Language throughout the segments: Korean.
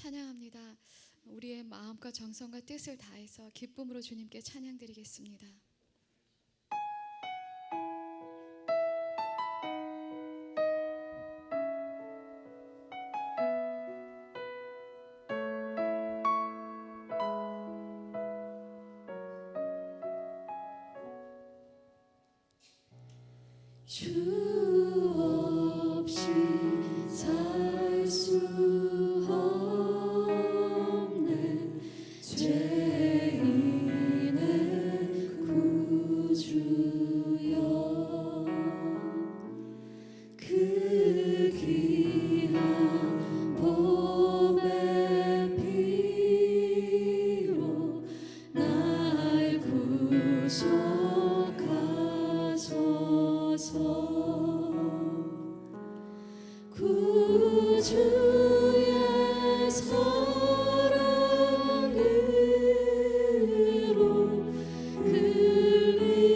찬양합니다. 우리의 마음과 정성과 뜻을 다해서 기쁨으로 주님께 찬양드리겠습니다. 주 없이 살 수 없는 죄인의 구주여, 그 귀한 보배 피로 날 구속하소서. 구주의 사랑으로 흘리신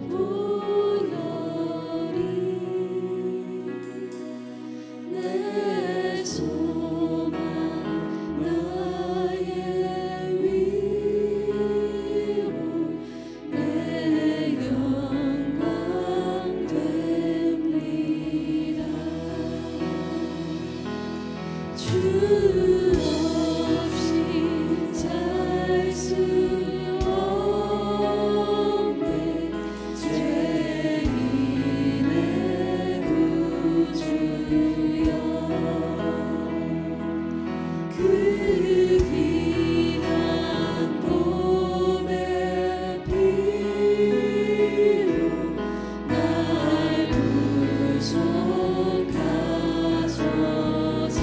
보혈이 내 소망 나의 위로 내 영광 됩니다. 주 없이 살 수 없는 죄인의 구주여, 그 귀한 보배 피로 날 구속하소서.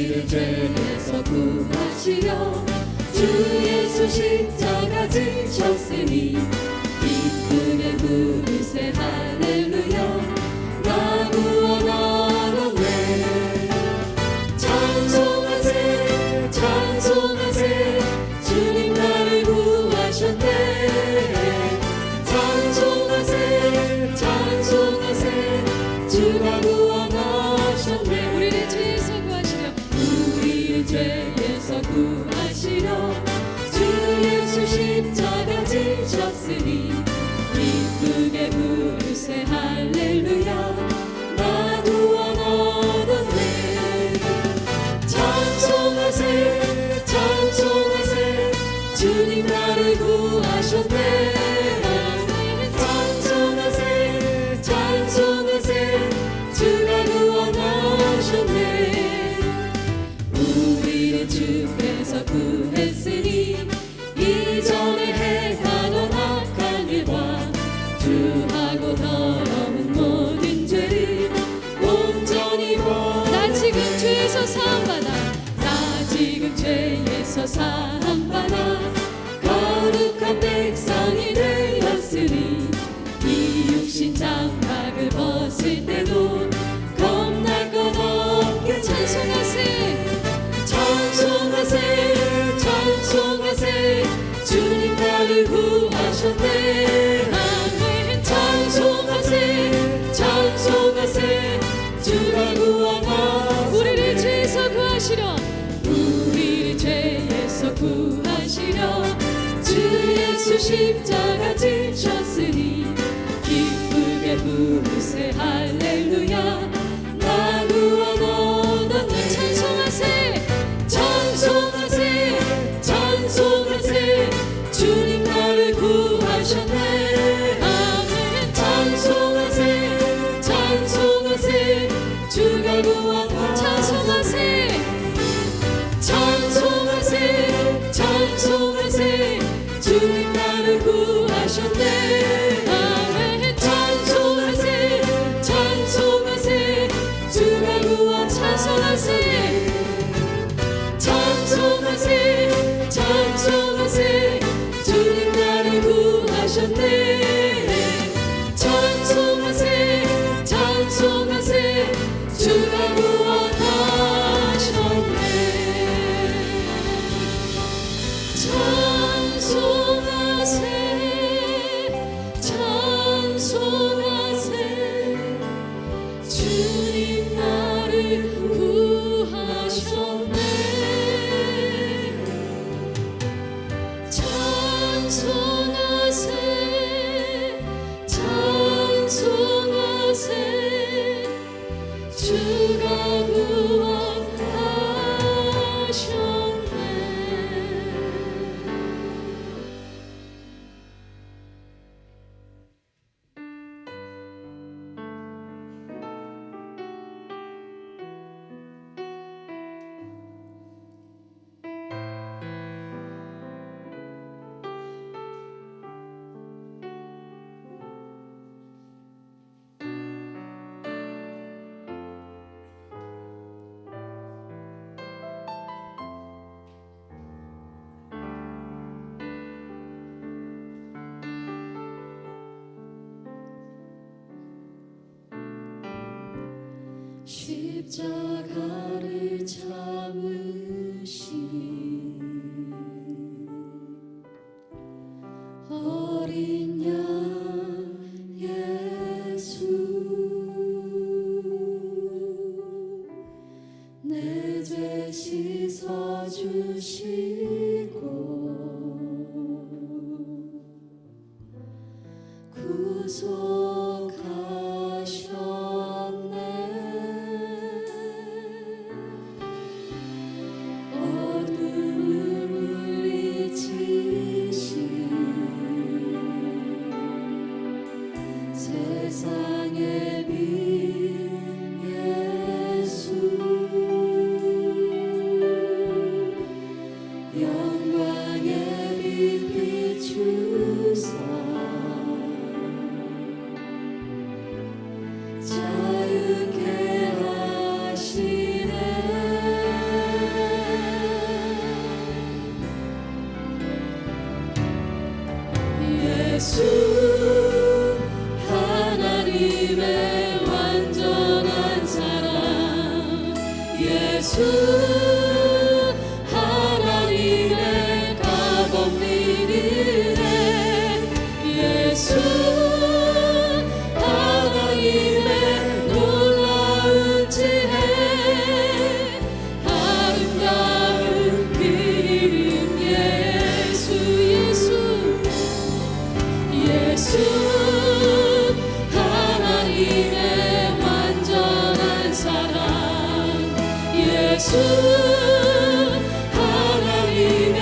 우리를 죄에서 구하시려 주 예수 십자가 지셨으니 기쁘게 부르세 할렐루야 나 구원하셨네 찬송하세 찬송하세 주님 나를 구하셨네 찬송하세 찬송하세 주가 구원하셨네 우리를 죄에서 구하시려 우리를 죄에서 구하시려 주 예수 십자가 지셨으니 기쁘게 부르세 할렐루야 나 구원 얻었네 찬송하세 찬송하세 주님 나를 구하셨네 찬송하세 찬송하세 주가 구원하셨네 우리를 주께서 구했으니 이전에 행하던 악한 일과 주하고 더러운 모든 죄를 온전히 나 지금 죄에서 사함받아 나 지금 죄에서 사함받아 거룩한 백성이 되었으니 이 육신 장막을 벗을 때도 겁날 것 없게 찬송하세 찬송하세 찬송하세 주님 나를 구하셨네 아멘 찬송하세 찬송하세 주가 구원하셨네 우리를 죄에서 구하시려 우리를 죄에서 구하시려 주 예수 십자가 지셨으니 기쁘게 부르세 할렐루야 나 구원 얻었네 찬송하세 찬송하세 찬송하세 주님 나를 구하셨네 아멘 찬송하세 찬송하세 주가 구원하셨네 찬송하세 찬송하세 찬송하세 주님 나를 구하셨네 아멘 찬송하세 찬송하세 주가 구원하셨네 찬송하세 찬송하세 주님 나를 구하셨네 찬송하세 찬송하세 주가 구원하셨네 찬송하세 찬송하세 주님 나를 구하셨네 찬송하세 찬송하세 주가 구원하셨네 십자가를 잡으신 어린 양 예수 내 죄 씻어주시고 구속하셨네 어둠을 물리치신 세상의 빛 예수 예수 하나님의 완전한 사랑 예수 하나님의 값없는 은혜 예수 하나님의 놀라운 지혜 아름다운 그 이름 예수 예수 하나님의 완전한 사랑 예수 하나님의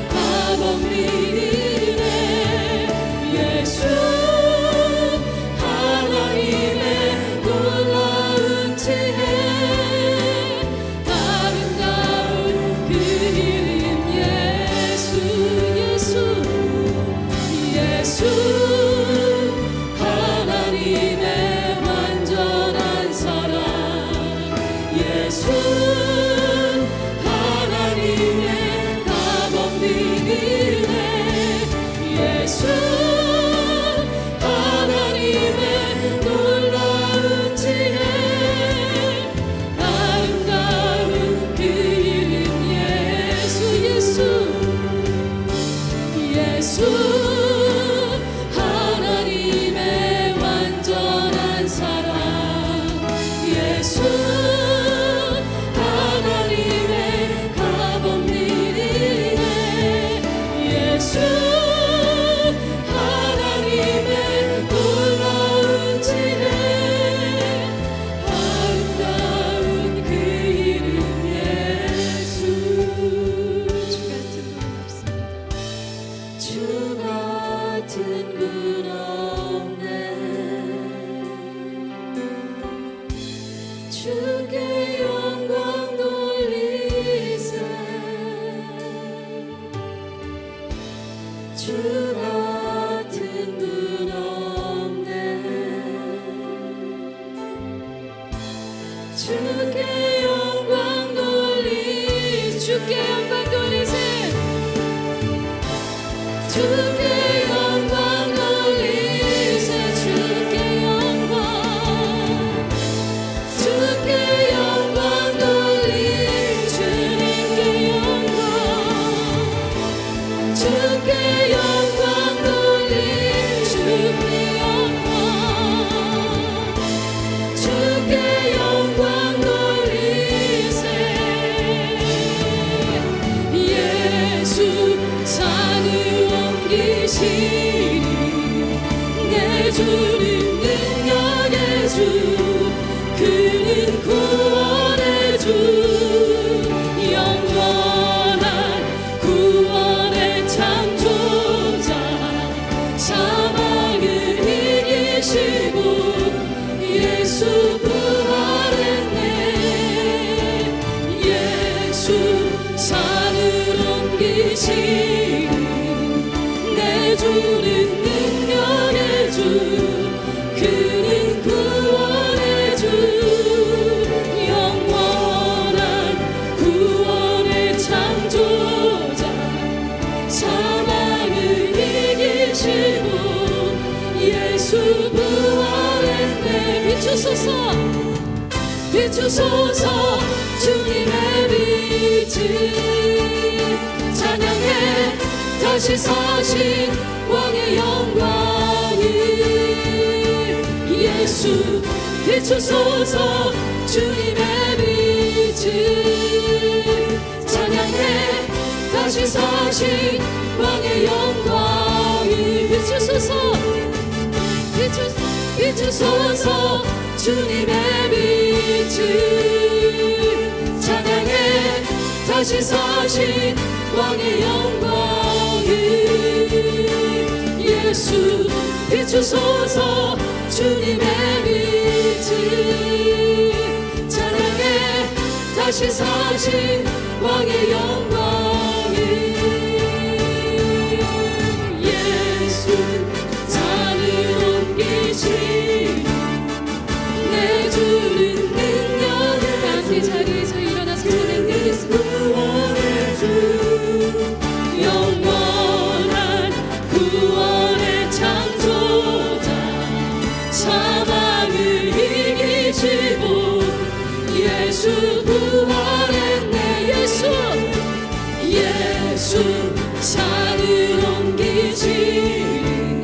값없는 은혜 예수 하나님의 놀라운 지혜 아름다운 그 이름 예수 하나님의 완전한 사랑 예수 하나님의 값없는 은혜 예수 하나님의 놀라운 지혜 아름다운 그 이름 예수 하나님의 완전한 사랑 예수 하나님의 값없는 은혜 예수 하나님의 놀라운 지혜 아름다운 그 이름 예수 주 같은 분 없습니다. 주 같은 분 없네 주께 영광 돌리세 주 같은 분 없네 주께 영광 돌리세 주께 영광 돌리세 주께 영광 돌리세 주께 영광 돌리 주님께 영광 주께 영광 돌리 주께 영광 돌리세 예수 산을 옮기시니 내 주는 능력의 주 그는 구원의 주 영원한 구원의 창조자 사망을 이기시고 예수 부활했네 예수 산을 옮기시니 내 주는 능력의 주 그는 구원의 주 영원한 구원의 창조자 사망을 이기시고 예수 부활했네 비추소서 주님의 빛을 찬양해 다시 사신 왕의 영광을 예수 비추소서 주님의 빛을 찬양해 다시 사신 왕의 영광을 비추소서 주님의 빛을 찬양해 다시 사신 왕의 영광을 예수 비추소서 주님의 빛을 찬양해 다시 사신 왕의 영광을 예수 산을 옮기신 내 주는 능력을 함께 자리에서 일어나서 찬양드리겠습니다. 구원의 주 영원한 구원의 창조자 산을 옮기시는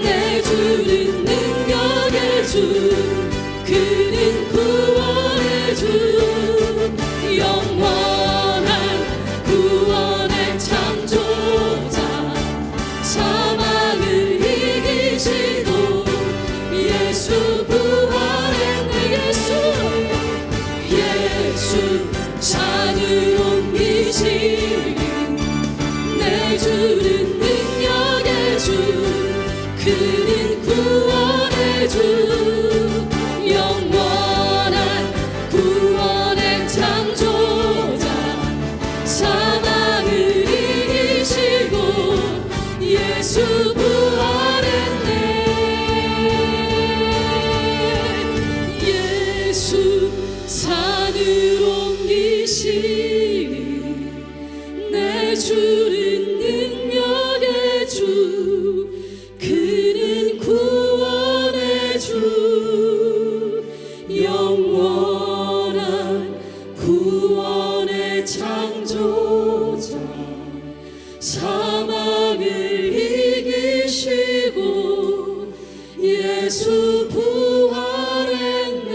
내 주는 능력의 주 그는 구원의 주 영원한 구원의 창조자 사망을 이기시고 예수 부활했네 예수 산을 옮기시는 내 주는 능력의 주 그는 구원의 주 영원한 구원의 창조자 사망을 이기시고 예수 부활했네 예수 산을 옮기시는 내 주는 능력의 주 그는 구원의 주 영원한 구원의 창조자 사망을 이기시고 예수 부활했네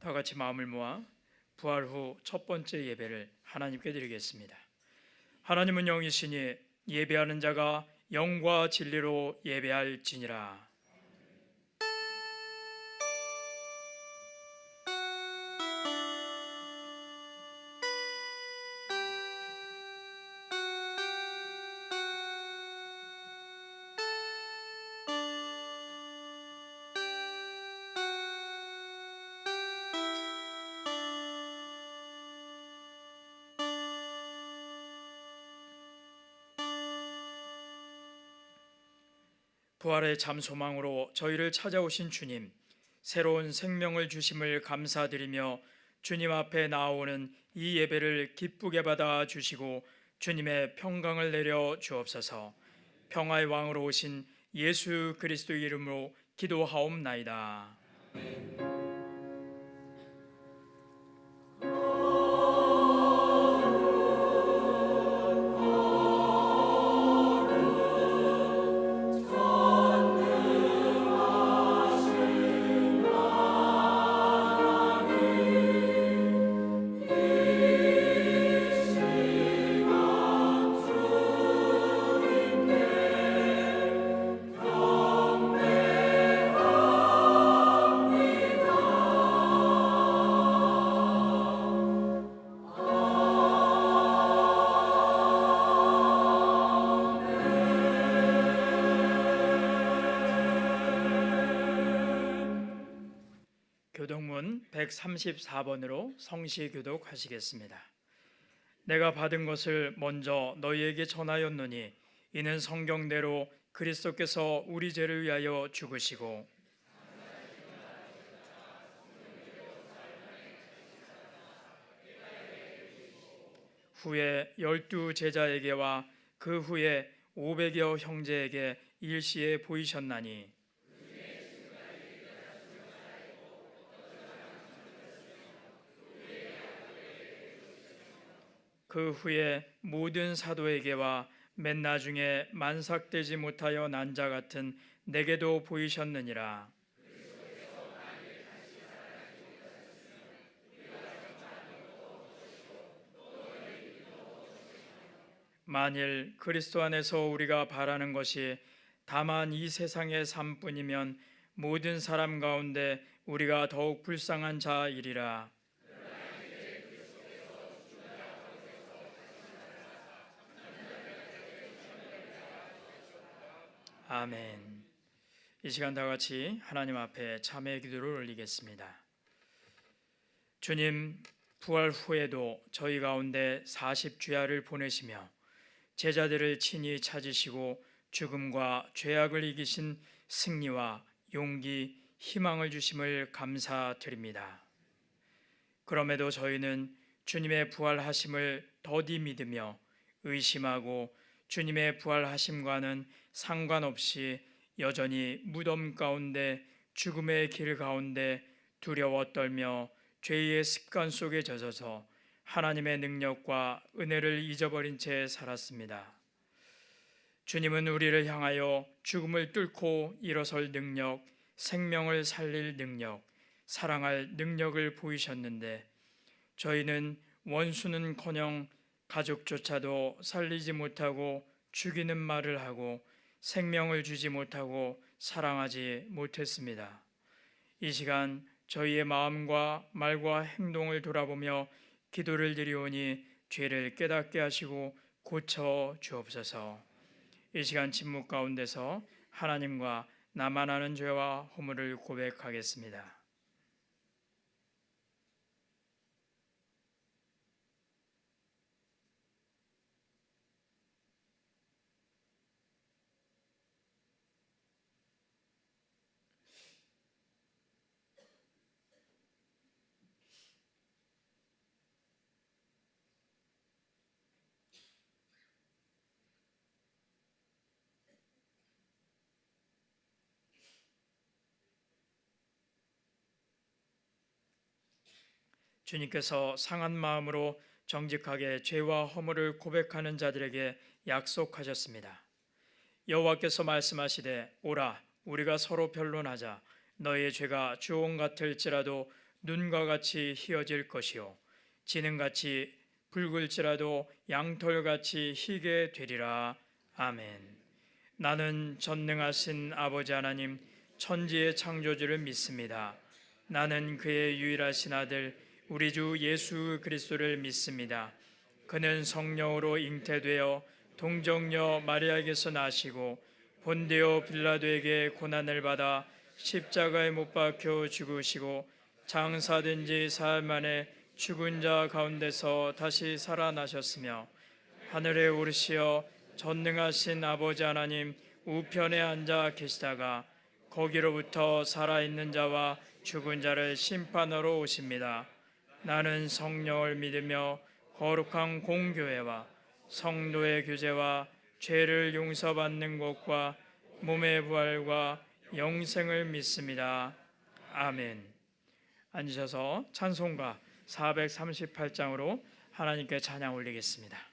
다 같이 마음을 모아 부활 후 첫 번째 예배를 하나님께 드리겠습니다. 하나님은 영이시니 예배하는 자가 영과 진리로 예배할지니라. 부활의 참 소망으로 저희를 찾아오신 주님, 새로운 생명을 주심을 감사드리며 주님 앞에 나아오는 이 예배를 기쁘게 받아 주시고 주님의 평강을 내려 주옵소서. 평화의 왕으로 오신 예수 그리스도 이름으로 기도하옵나이다. 교독문 134번으로 성시 교독하시겠습니다. 내가 받은 것을 먼저 너희에게 전하였노니 이는 성경대로 그리스도께서 우리 죄를 위하여 죽으시고 후에 12 제자에게와 그 후에 500여 형제에게 일시에 보이셨나니 그 후에 모든 사도에게와 맨 나중에 만삭되지 못하여 난 자 같은 내게도 보이셨느니라. 만일 그리스도 안에서 우리가 바라는 것이 다만 이 세상의 삶뿐이면 모든 사람 가운데 우리가 더욱 불쌍한 자이리라. 아멘. 이 시간 다 같이 하나님 앞에 참회 기도를 올리겠습니다. 주님, 부활 후에도 저희 가운데 40주야를 보내시며 제자들을 친히 찾으시고 죽음과 죄악을 이기신 승리와 용기, 희망을 주심을 감사드립니다. 그럼에도 저희는 주님의 부활하심을 더디 믿으며 의심하고 주님의 부활하심과는 상관없이 여전히 무덤 가운데 죽음의 길 가운데 두려워 떨며 죄의 습관 속에 젖어서 하나님의 능력과 은혜를 잊어버린 채 살았습니다. 주님은 우리를 향하여 죽음을 뚫고 일어설 능력, 생명을 살릴 능력, 사랑할 능력을 보이셨는데 저희는 원수는커녕 가족조차도 살리지 못하고 죽이는 말을 하고 생명을 주지 못하고 사랑하지 못했습니다. 이 시간 저희의 마음과 말과 행동을 돌아보며 기도를 드리오니 죄를 깨닫게 하시고 고쳐 주옵소서. 이 시간 침묵 가운데서 하나님과 나만 아는 죄와 허물을 고백하겠습니다. 주님께서 상한 마음으로 정직하게 죄와 허물을 고백하는 자들에게 약속하셨습니다. 여호와께서 말씀하시되 오라 우리가 서로 변론하자. 너의 죄가 주홍 같을지라도 눈과 같이 희어질 것이요 지능같이 붉을지라도 양털같이 희게 되리라. 아멘. 나는 전능하신 아버지 하나님 천지의 창조주를 믿습니다. 나는 그의 유일하신 아들 우리 주 예수 그리스도를 믿습니다. 그는 성령으로 잉태되어 동정녀 마리아에게서 나시고 본디오 빌라도에게 고난을 받아 십자가에 못 박혀 죽으시고 장사된 지 사흘 만에 죽은 자 가운데서 다시 살아나셨으며 하늘에 오르시어 전능하신 아버지 하나님 우편에 앉아 계시다가 거기로부터 살아있는 자와 죽은 자를 심판하러 오십니다. 나는 성령을 믿으며 거룩한 공교회와 성도의 교제와 죄를 용서받는 것과 몸의 부활과 영생을 믿습니다. 아멘. 앉으셔서 찬송가 438장으로 하나님께 찬양 올리겠습니다.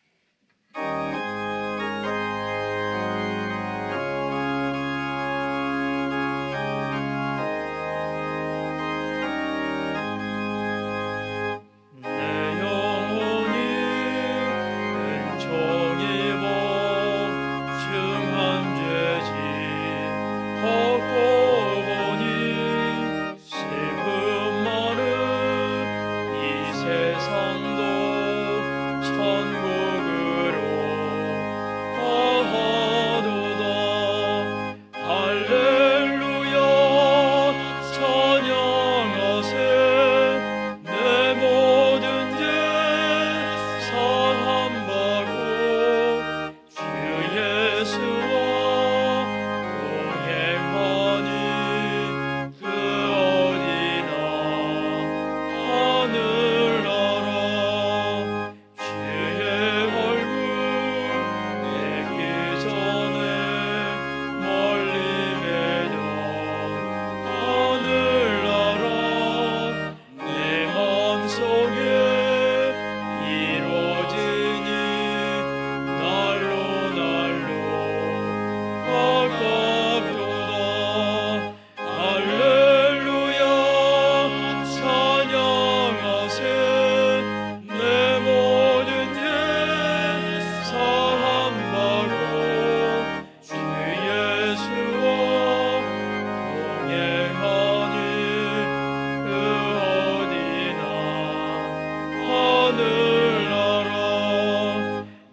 하늘나라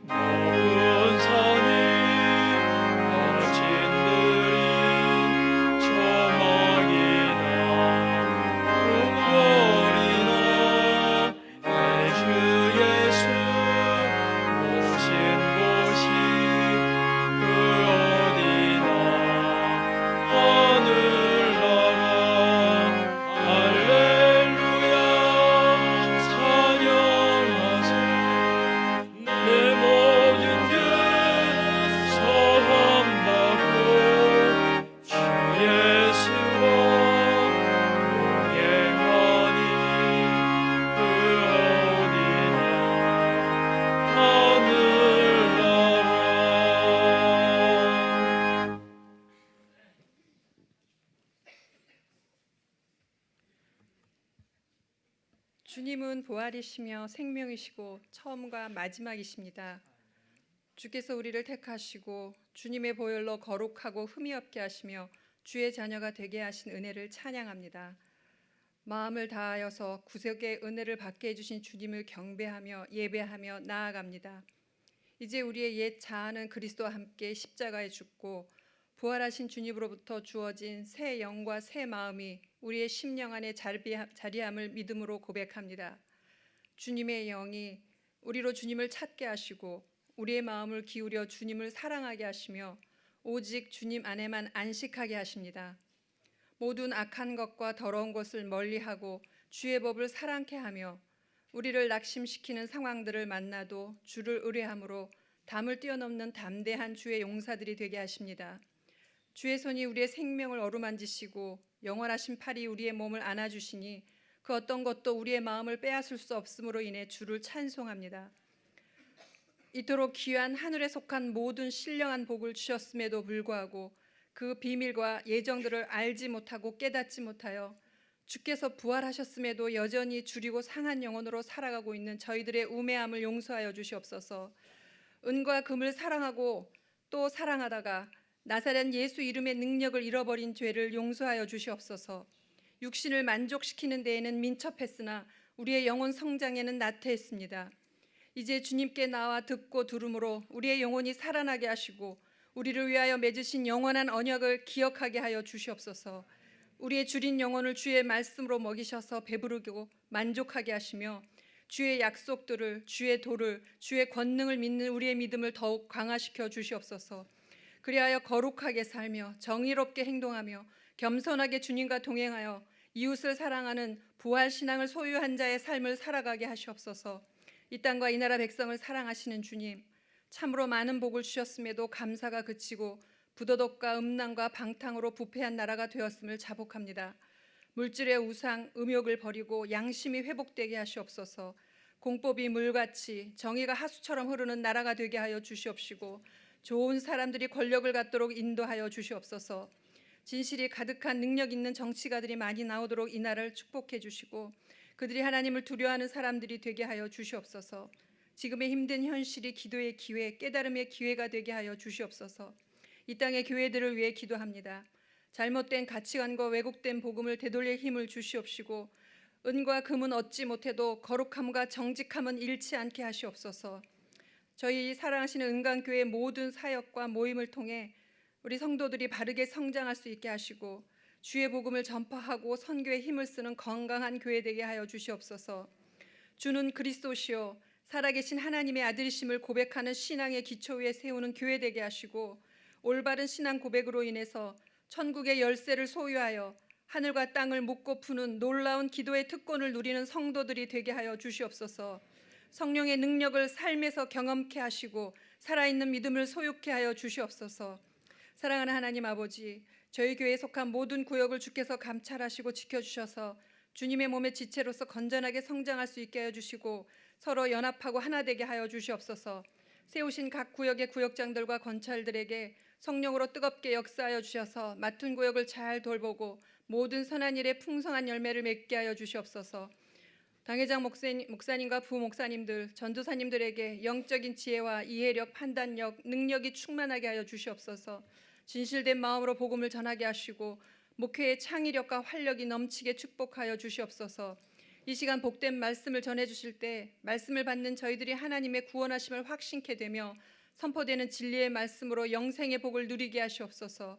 높은 산이 거친 주님은 부활이시며 생명이시고 처음과 마지막이십니다. 주께서 우리를 택하시고 주님의 보혈로 거룩하고 흠이 없게 하시며 주의 자녀가 되게 하신 은혜를 찬양합니다. 마음을 다하여서 구속의 은혜를 받게 해주신 주님을 경배하며 예배하며 나아갑니다. 이제 우리의 옛 자아는 그리스도와 함께 십자가에 죽고 부활하신 주님으로부터 주어진 새 영과 새 마음이 우리의 심령 안에 자리함을 믿음으로 고백합니다. 주님의 영이 우리로 주님을 찾게 하시고 우리의 마음을 기울여 주님을 사랑하게 하시며 오직 주님 안에만 안식하게 하십니다. 모든 악한 것과 더러운 것을 멀리하고 주의 법을 사랑케 하며 우리를 낙심시키는 상황들을 만나도 주를 의뢰함으로 담을 뛰어넘는 담대한 주의 용사들이 되게 하십니다. 주의 손이 우리의 생명을 어루만지시고 영원하신 팔이 우리의 몸을 안아주시니 그 어떤 것도 우리의 마음을 빼앗을 수 없음으로 인해 주를 찬송합니다. 이토록 귀한 하늘에 속한 모든 신령한 복을 주셨음에도 불구하고 그 비밀과 예정들을 알지 못하고 깨닫지 못하여 주께서 부활하셨음에도 여전히 주리고 상한 영혼으로 살아가고 있는 저희들의 우매함을 용서하여 주시옵소서. 은과 금을 사랑하고 또 사랑하다가 나사렛 예수 이름의 능력을 잃어버린 죄를 용서하여 주시옵소서. 육신을 만족시키는 데에는 민첩했으나 우리의 영혼 성장에는 나태했습니다. 이제 주님께 나와 듣고 들음으로 우리의 영혼이 살아나게 하시고 우리를 위하여 맺으신 영원한 언약을 기억하게 하여 주시옵소서. 우리의 줄인 영혼을 주의 말씀으로 먹이셔서 배부르고 만족하게 하시며 주의 약속들을, 주의 도를, 주의 권능을 믿는 우리의 믿음을 더욱 강화시켜 주시옵소서. 그리하여 거룩하게 살며 정의롭게 행동하며 겸손하게 주님과 동행하여 이웃을 사랑하는 부활 신앙을 소유한 자의 삶을 살아가게 하시옵소서. 이 땅과 이 나라 백성을 사랑하시는 주님, 참으로 많은 복을 주셨음에도 감사가 그치고 부도덕과 음란과 방탕으로 부패한 나라가 되었음을 자복합니다. 물질의 우상, 음욕을 버리고 양심이 회복되게 하시옵소서. 공법이 물같이 정의가 하수처럼 흐르는 나라가 되게 하여 주시옵시고 좋은 사람들이 권력을 갖도록 인도하여 주시옵소서. 진실이 가득한 능력 있는 정치가들이 많이 나오도록 이 나라를 축복해 주시고 그들이 하나님을 두려워하는 사람들이 되게 하여 주시옵소서. 지금의 힘든 현실이 기도의 기회, 깨달음의 기회가 되게 하여 주시옵소서. 이 땅의 교회들을 위해 기도합니다. 잘못된 가치관과 왜곡된 복음을 되돌릴 힘을 주시옵시고 은과 금은 얻지 못해도 거룩함과 정직함은 잃지 않게 하시옵소서. 저희 사랑하시는 은강교회 모든 사역과 모임을 통해 우리 성도들이 바르게 성장할 수 있게 하시고 주의 복음을 전파하고 선교에 힘을 쓰는 건강한 교회 되게 하여 주시옵소서. 주는 그리스도시요 살아계신 하나님의 아들이심을 고백하는 신앙의 기초 위에 세우는 교회 되게 하시고 올바른 신앙 고백으로 인해서 천국의 열쇠를 소유하여 하늘과 땅을 묶고 푸는 놀라운 기도의 특권을 누리는 성도들이 되게 하여 주시옵소서. 성령의 능력을 삶에서 경험케 하시고 살아있는 믿음을 소유케 하여 주시옵소서. 사랑하는 하나님 아버지, 저희 교회에 속한 모든 구역을 주께서 감찰하시고 지켜주셔서 주님의 몸의 지체로서 건전하게 성장할 수 있게 하여 주시고 서로 연합하고 하나 되게 하여 주시옵소서. 세우신 각 구역의 구역장들과 권찰들에게 성령으로 뜨겁게 역사하여 주셔서 맡은 구역을 잘 돌보고 모든 선한 일에 풍성한 열매를 맺게 하여 주시옵소서. 당회장 목사님과 부목사님들, 전도사님들에게 영적인 지혜와 이해력, 판단력, 능력이 충만하게 하여 주시옵소서. 진실된 마음으로 복음을 전하게 하시고 목회의 창의력과 활력이 넘치게 축복하여 주시옵소서. 이 시간 복된 말씀을 전해주실 때 말씀을 받는 저희들이 하나님의 구원하심을 확신케 되며 선포되는 진리의 말씀으로 영생의 복을 누리게 하시옵소서.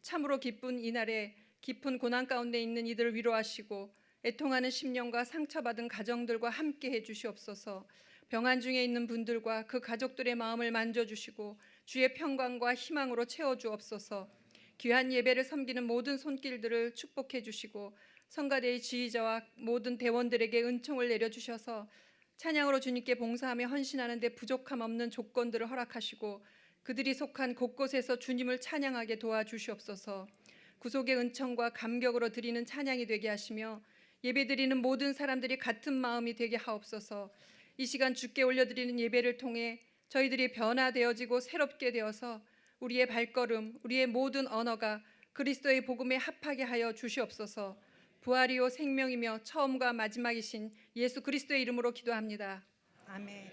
참으로 기쁜 이날에 깊은 고난 가운데 있는 이들을 위로하시고 애통하는 심령과 상처받은 가정들과 함께 해주시옵소서. 병환 중에 있는 분들과 그 가족들의 마음을 만져주시고 주의 평강과 희망으로 채워주옵소서. 귀한 예배를 섬기는 모든 손길들을 축복해 주시고 성가대의 지휘자와 모든 대원들에게 은총을 내려주셔서 찬양으로 주님께 봉사하며 헌신하는 데 부족함 없는 조건들을 허락하시고 그들이 속한 곳곳에서 주님을 찬양하게 도와주시옵소서. 구속의 은총과 감격으로 드리는 찬양이 되게 하시며 예배드리는 모든 사람들이 같은 마음이 되게 하옵소서. 이 시간 주께 올려드리는 예배를 통해 저희들이 변화되어지고 새롭게 되어서 우리의 발걸음, 우리의 모든 언어가 그리스도의 복음에 합하게 하여 주시옵소서. 부활이요 생명이며 처음과 마지막이신 예수 그리스도의 이름으로 기도합니다. 아멘.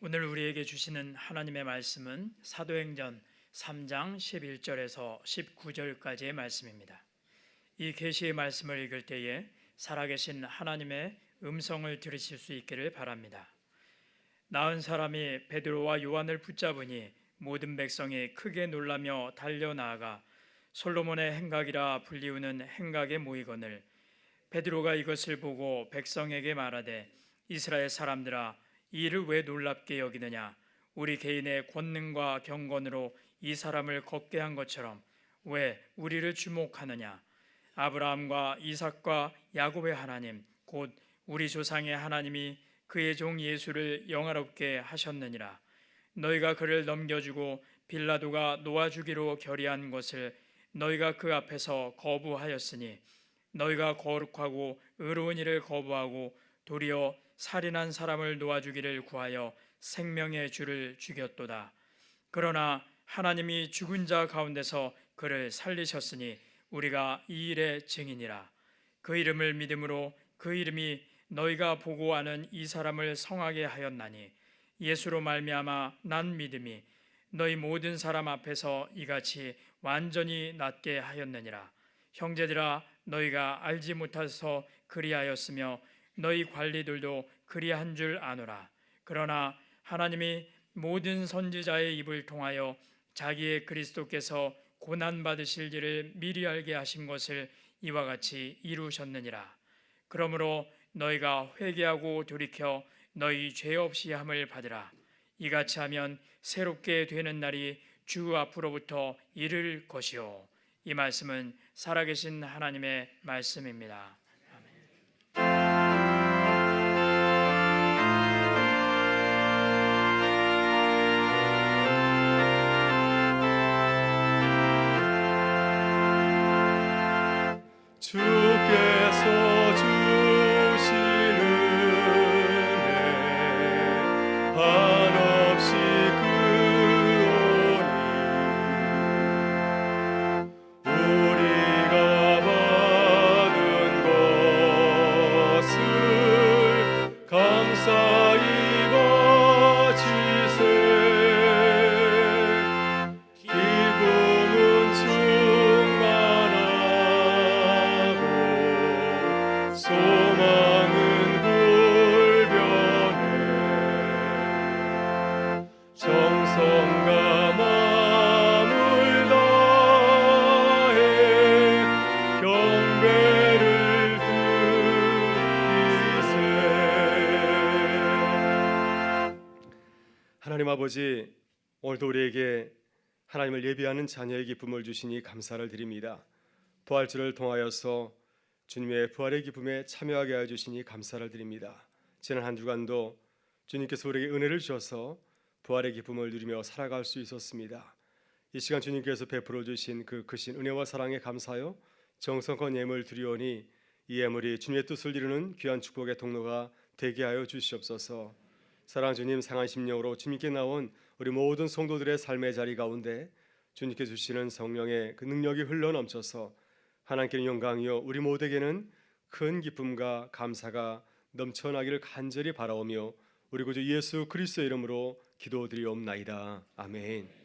오늘 우리에게 주시는 하나님의 말씀은 사도행전 3장 11절에서 19절까지의 말씀입니다. 이 계시의 말씀을 읽을 때에 살아계신 하나님의 음성을 들으실 수 있기를 바랍니다. 나은 사람이 베드로와 요한을 붙잡으니 모든 백성이 크게 놀라며 달려나아가 솔로몬의 행각이라 불리우는 행각에 모이거늘 베드로가 이것을 보고 백성에게 말하되 이스라엘 사람들아 이 일을 왜 놀랍게 여기느냐 우리 개인의 권능과 경건으로 이 사람을 걷게 한 것처럼 왜 우리를 주목하느냐 아브라함과 이삭과 야곱의 하나님 곧 우리 조상의 하나님이 그의 종 예수를 영화롭게 하셨느니라. 너희가 그를 넘겨주고 빌라도가 놓아주기로 결의한 것을 너희가 그 앞에서 거부하였으니 너희가 거룩하고 의로운 일을 거부하고 도리어 살인한 사람을 놓아주기를 구하여 생명의 주를 죽였도다. 그러나 하나님이 죽은 자 가운데서 그를 살리셨으니 우리가 이 일의 증인이라. 그 이름을 믿음으로 그 이름이 너희가 보고 아는 이 사람을 성하게 하였나니 예수로 말미암아 난 믿음이 너희 모든 사람 앞에서 이같이 완전히 낫게 하였느니라. 형제들아 너희가 알지 못해서 그리하였으며 너희 관리들도 그리한 줄 아노라. 그러나 하나님이 모든 선지자의 입을 통하여 자기의 그리스도께서 고난 받으실 일을 미리 알게 하신 것을 이와 같이 이루셨느니라. 그러므로 너희가 회개하고 돌이켜 너희 죄 없이 함을 받으라. 이같이 하면 새롭게 되는 날이 주 앞으로부터 이를 것이요. 이 말씀은 살아계신 하나님의 말씀입니다. 주께서 주시는 은혜 한없이 크오니 우리가 받은 것을 감사히 바치세. 기쁨은 충만하고 소망은 불변해. 정성과 마음을 다해 경배를 드리세. 하나님 아버지, 오늘도 우리에게 하나님을 예비하는 자녀의 기쁨을 주시니 감사를 드립니다. 부활주를 통하여서 주님의 부활의 기쁨에 참여하게 하여 주시니 감사를 드립니다. 지난 한 주간도 주님께서 우리에게 은혜를 주셔서 부활의 기쁨을 누리며 살아갈 수 있었습니다. 이 시간 주님께서 베풀어 주신 그 크신 은혜와 사랑에 감사하여 정성껏 예물 드리오니 이 예물이 주님의 뜻을 이루는 귀한 축복의 통로가 되게 하여 주시옵소서. 사랑하는 주님, 상한 심령으로 주님께 나온 우리 모든 성도들의 삶의 자리 가운데 주님께 주시는 성령의 그 능력이 흘러넘쳐서 하나님께는 영광이요 우리 모두에게는 큰 기쁨과 감사가 넘쳐나기를 간절히 바라오며 우리 구주 예수 그리스도의 이름으로 기도드리옵나이다. 아멘.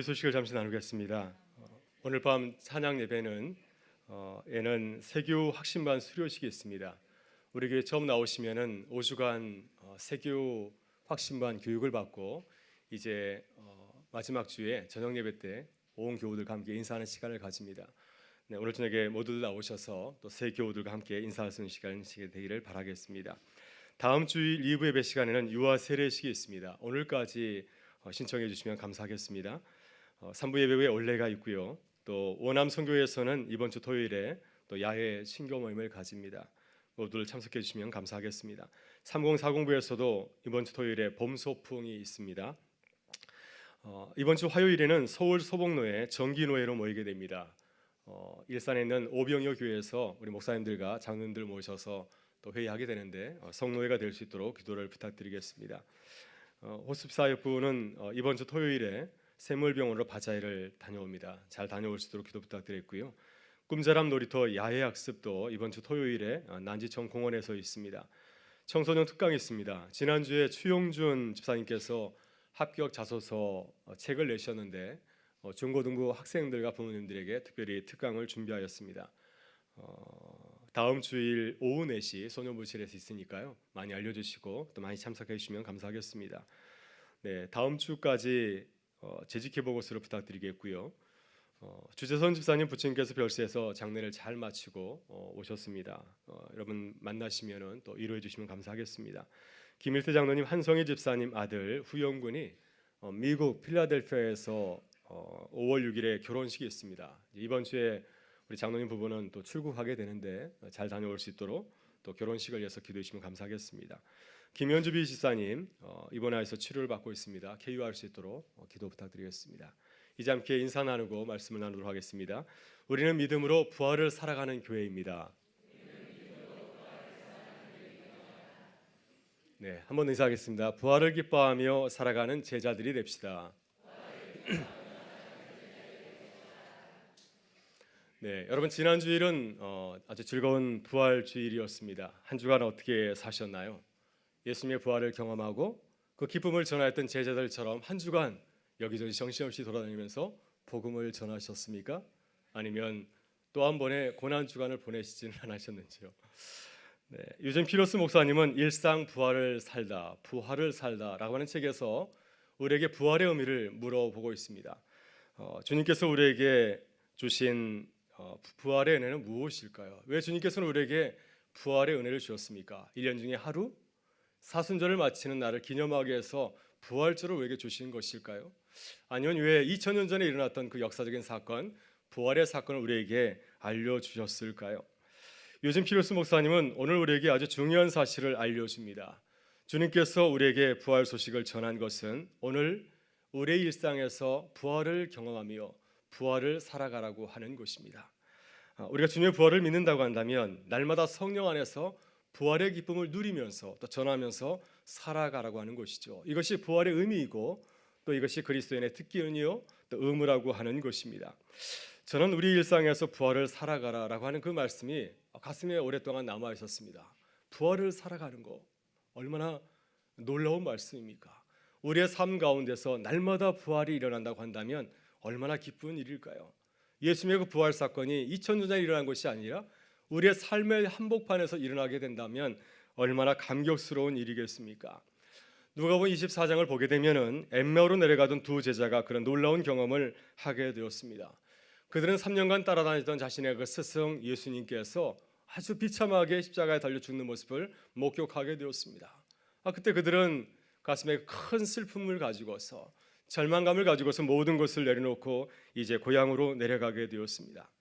교회 소식을 잠시 나누겠습니다. 오늘 밤 찬양 예배는 에는 세교 확신반 수료식이 있습니다. 우리 교회 처음 나오시면은 5주간 세교 확신반 교육을 받고 이제 마지막 주에 저녁 예배 때 온 교우들과 함께 인사하는 시간을 가집니다. 네, 오늘 저녁에 모두들 나오셔서 또 새 교우들과 함께 인사할 수 있는 시간이 되기를 바라겠습니다. 다음 주일 2부 예배 시간에는 유아 세례식이 있습니다. 오늘까지 신청해 주시면 감사하겠습니다. 3부 예배 후에 올레가 있고요. 또 원암 선교회에서는 이번 주 토요일에 또 야외 신교 모임을 가집니다. 모두들 참석해 주시면 감사하겠습니다. 3040부에서도 이번 주 토요일에 봄 소풍이 있습니다. 이번 주 화요일에는 서울 소복로에 정기노회로 모이게 됩니다. 일산에 있는 오병여 교회에서 우리 목사님들과 장로님들 모셔서 또 회의하게 되는데 성노회가 될 수 있도록 기도를 부탁드리겠습니다. 호습사역부는 이번 주 토요일에 샘물병원으로 바자회를 다녀옵니다. 잘 다녀올 수 있도록 기도 부탁드렸고요. 꿈자람 놀이터 야외 학습도 이번 주 토요일에 난지청 공원에서 있습니다. 청소년 특강이 있습니다. 지난주에 추용준 집사님께서 합격 자소서 책을 내셨는데 중고등부 학생들과 부모님들에게 특별히 특강을 준비하였습니다. 다음 주일 오후 4시 소년부실에서 있으니까요. 많이 알려주시고 또 많이 참석해 주시면 감사하겠습니다. 네, 다음 주까지 재직해 보고서를 부탁드리겠고요. 주재선 집사님 부친께서 별세에서 장례를 잘 마치고 오셨습니다. 여러분 만나시면은 또 위로해 주시면 감사하겠습니다. 김일태 장로님 한성희 집사님 아들 후영군이 미국 필라델피아에서 5월 6일에 결혼식이 있습니다. 이번 주에 우리 장로님 부부는 또 출국하게 되는데 잘 다녀올 수 있도록 또 결혼식을 위해서 기도해 주시면 감사하겠습니다. 김현주 비집사님 입원하여서 치료를 받고 있습니다. 쾌유할 수 있도록 기도 부탁드리겠습니다. 이제 함께 인사 나누고 말씀을 나누도록 하겠습니다. 우리는 믿음으로 부활을 살아가는 교회입니다. 네, 한번 인사하겠습니다. 부활을 기뻐하며 살아가는 제자들이 됩시다. 네, 여러분 지난 주일은 아주 즐거운 부활 주일이었습니다. 한 주간 어떻게 사셨나요? 예수님의 부활을 경험하고 그 기쁨을 전하였던 제자들처럼 한 주간 여기저기 정신없이 돌아다니면서 복음을 전하셨습니까? 아니면 또 한 번의 고난 주간을 보내시지는 않으셨는지요? 네, 요즘 피로스 목사님은 일상 부활을 살다라고 하는 책에서 우리에게 부활의 의미를 물어보고 있습니다. 주님께서 우리에게 주신 부활의 은혜는 무엇일까요? 왜 주님께서는 우리에게 부활의 은혜를 주셨습니까? 1년 중에 하루 사순절을 마치는 날을 기념하기 위해서 부활절을 우리에게 주신 것일까요? 아니면 왜 2000년 전에 일어났던 그 역사적인 사건, 부활의 사건을 우리에게 알려주셨을까요? 요즘 피로스 목사님은 오늘 우리에게 아주 중요한 사실을 알려줍니다. 주님께서 우리에게 부활 소식을 전한 것은 오늘 우리의 일상에서 부활을 경험하며 부활을 살아가라고 하는 것입니다. 우리가 주님의 부활을 믿는다고 한다면 날마다 성령 안에서 부활의 기쁨을 누리면서 또 전하면서 살아가라고 하는 것이죠. 이것이 부활의 의미이고 또 이것이 그리스도인의 특기이요 또 의무라고 하는 것입니다. 저는 우리 일상에서 부활을 살아가라라고 하는 그 말씀이 가슴에 오랫동안 남아 있었습니다. 부활을 살아가는 거 얼마나 놀라운 말씀입니까? 우리의 삶 가운데서 날마다 부활이 일어난다고 한다면 얼마나 기쁜 일일까요? 예수님의 그 부활 사건이 2000년 전에 일어난 것이 아니라 우리의 삶의 한복판에서 일어나게 된다면 얼마나 감격스러운 일이겠습니까? 누가복음 24장을 보게 되면은 엠마오로 내려가던 두 제자가 그런 놀라운 경험을 하게 되었습니다. 그들은 3년간 따라다니던 자신의 그 스승 예수님께서 아주 비참하게 십자가에 달려 죽는 모습을 목격하게 되었습니다. 그때 그들은 가슴에 큰 슬픔을 가지고서 절망감을 가지고서 모든 것을 내려놓고 이제 고향으로 내려가게 되었습니다.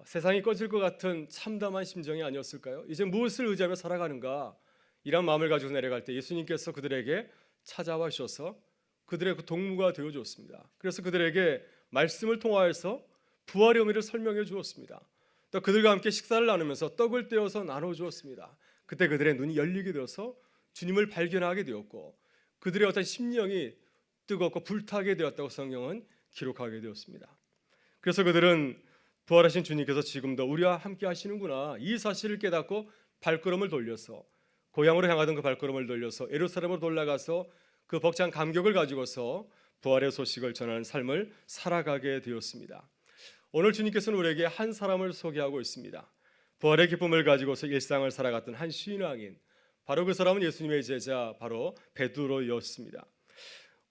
세상이 꺼질 것 같은 참담한 심정이 아니었을까요? 이제 무엇을 의지하며 살아가는가? 이런 마음을 가지고 내려갈 때 예수님께서 그들에게 찾아와 주셔서 그들의 그 동무가 되어 주었습니다. 그래서 그들에게 말씀을 통하여서 부활의 의미를 설명해 주었습니다. 또 그들과 함께 식사를 나누면서 떡을 떼어서 나눠 주었습니다. 그때 그들의 눈이 열리게 되어서 주님을 발견하게 되었고 그들의 어떤 심령이 뜨겁고 불타게 되었다고 성경은 기록하게 되었습니다. 그래서 그들은 부활하신 주님께서 지금도 우리와 함께 하시는구나 이 사실을 깨닫고 발걸음을 돌려서 고향으로 향하던 그 발걸음을 돌려서 예루살렘으로 돌아가서 그 벅찬 감격을 가지고서 부활의 소식을 전하는 삶을 살아가게 되었습니다. 오늘 주님께서는 우리에게 한 사람을 소개하고 있습니다. 부활의 기쁨을 가지고서 일상을 살아갔던 한 신앙인, 바로 그 사람은 예수님의 제자 바로 베드로였습니다.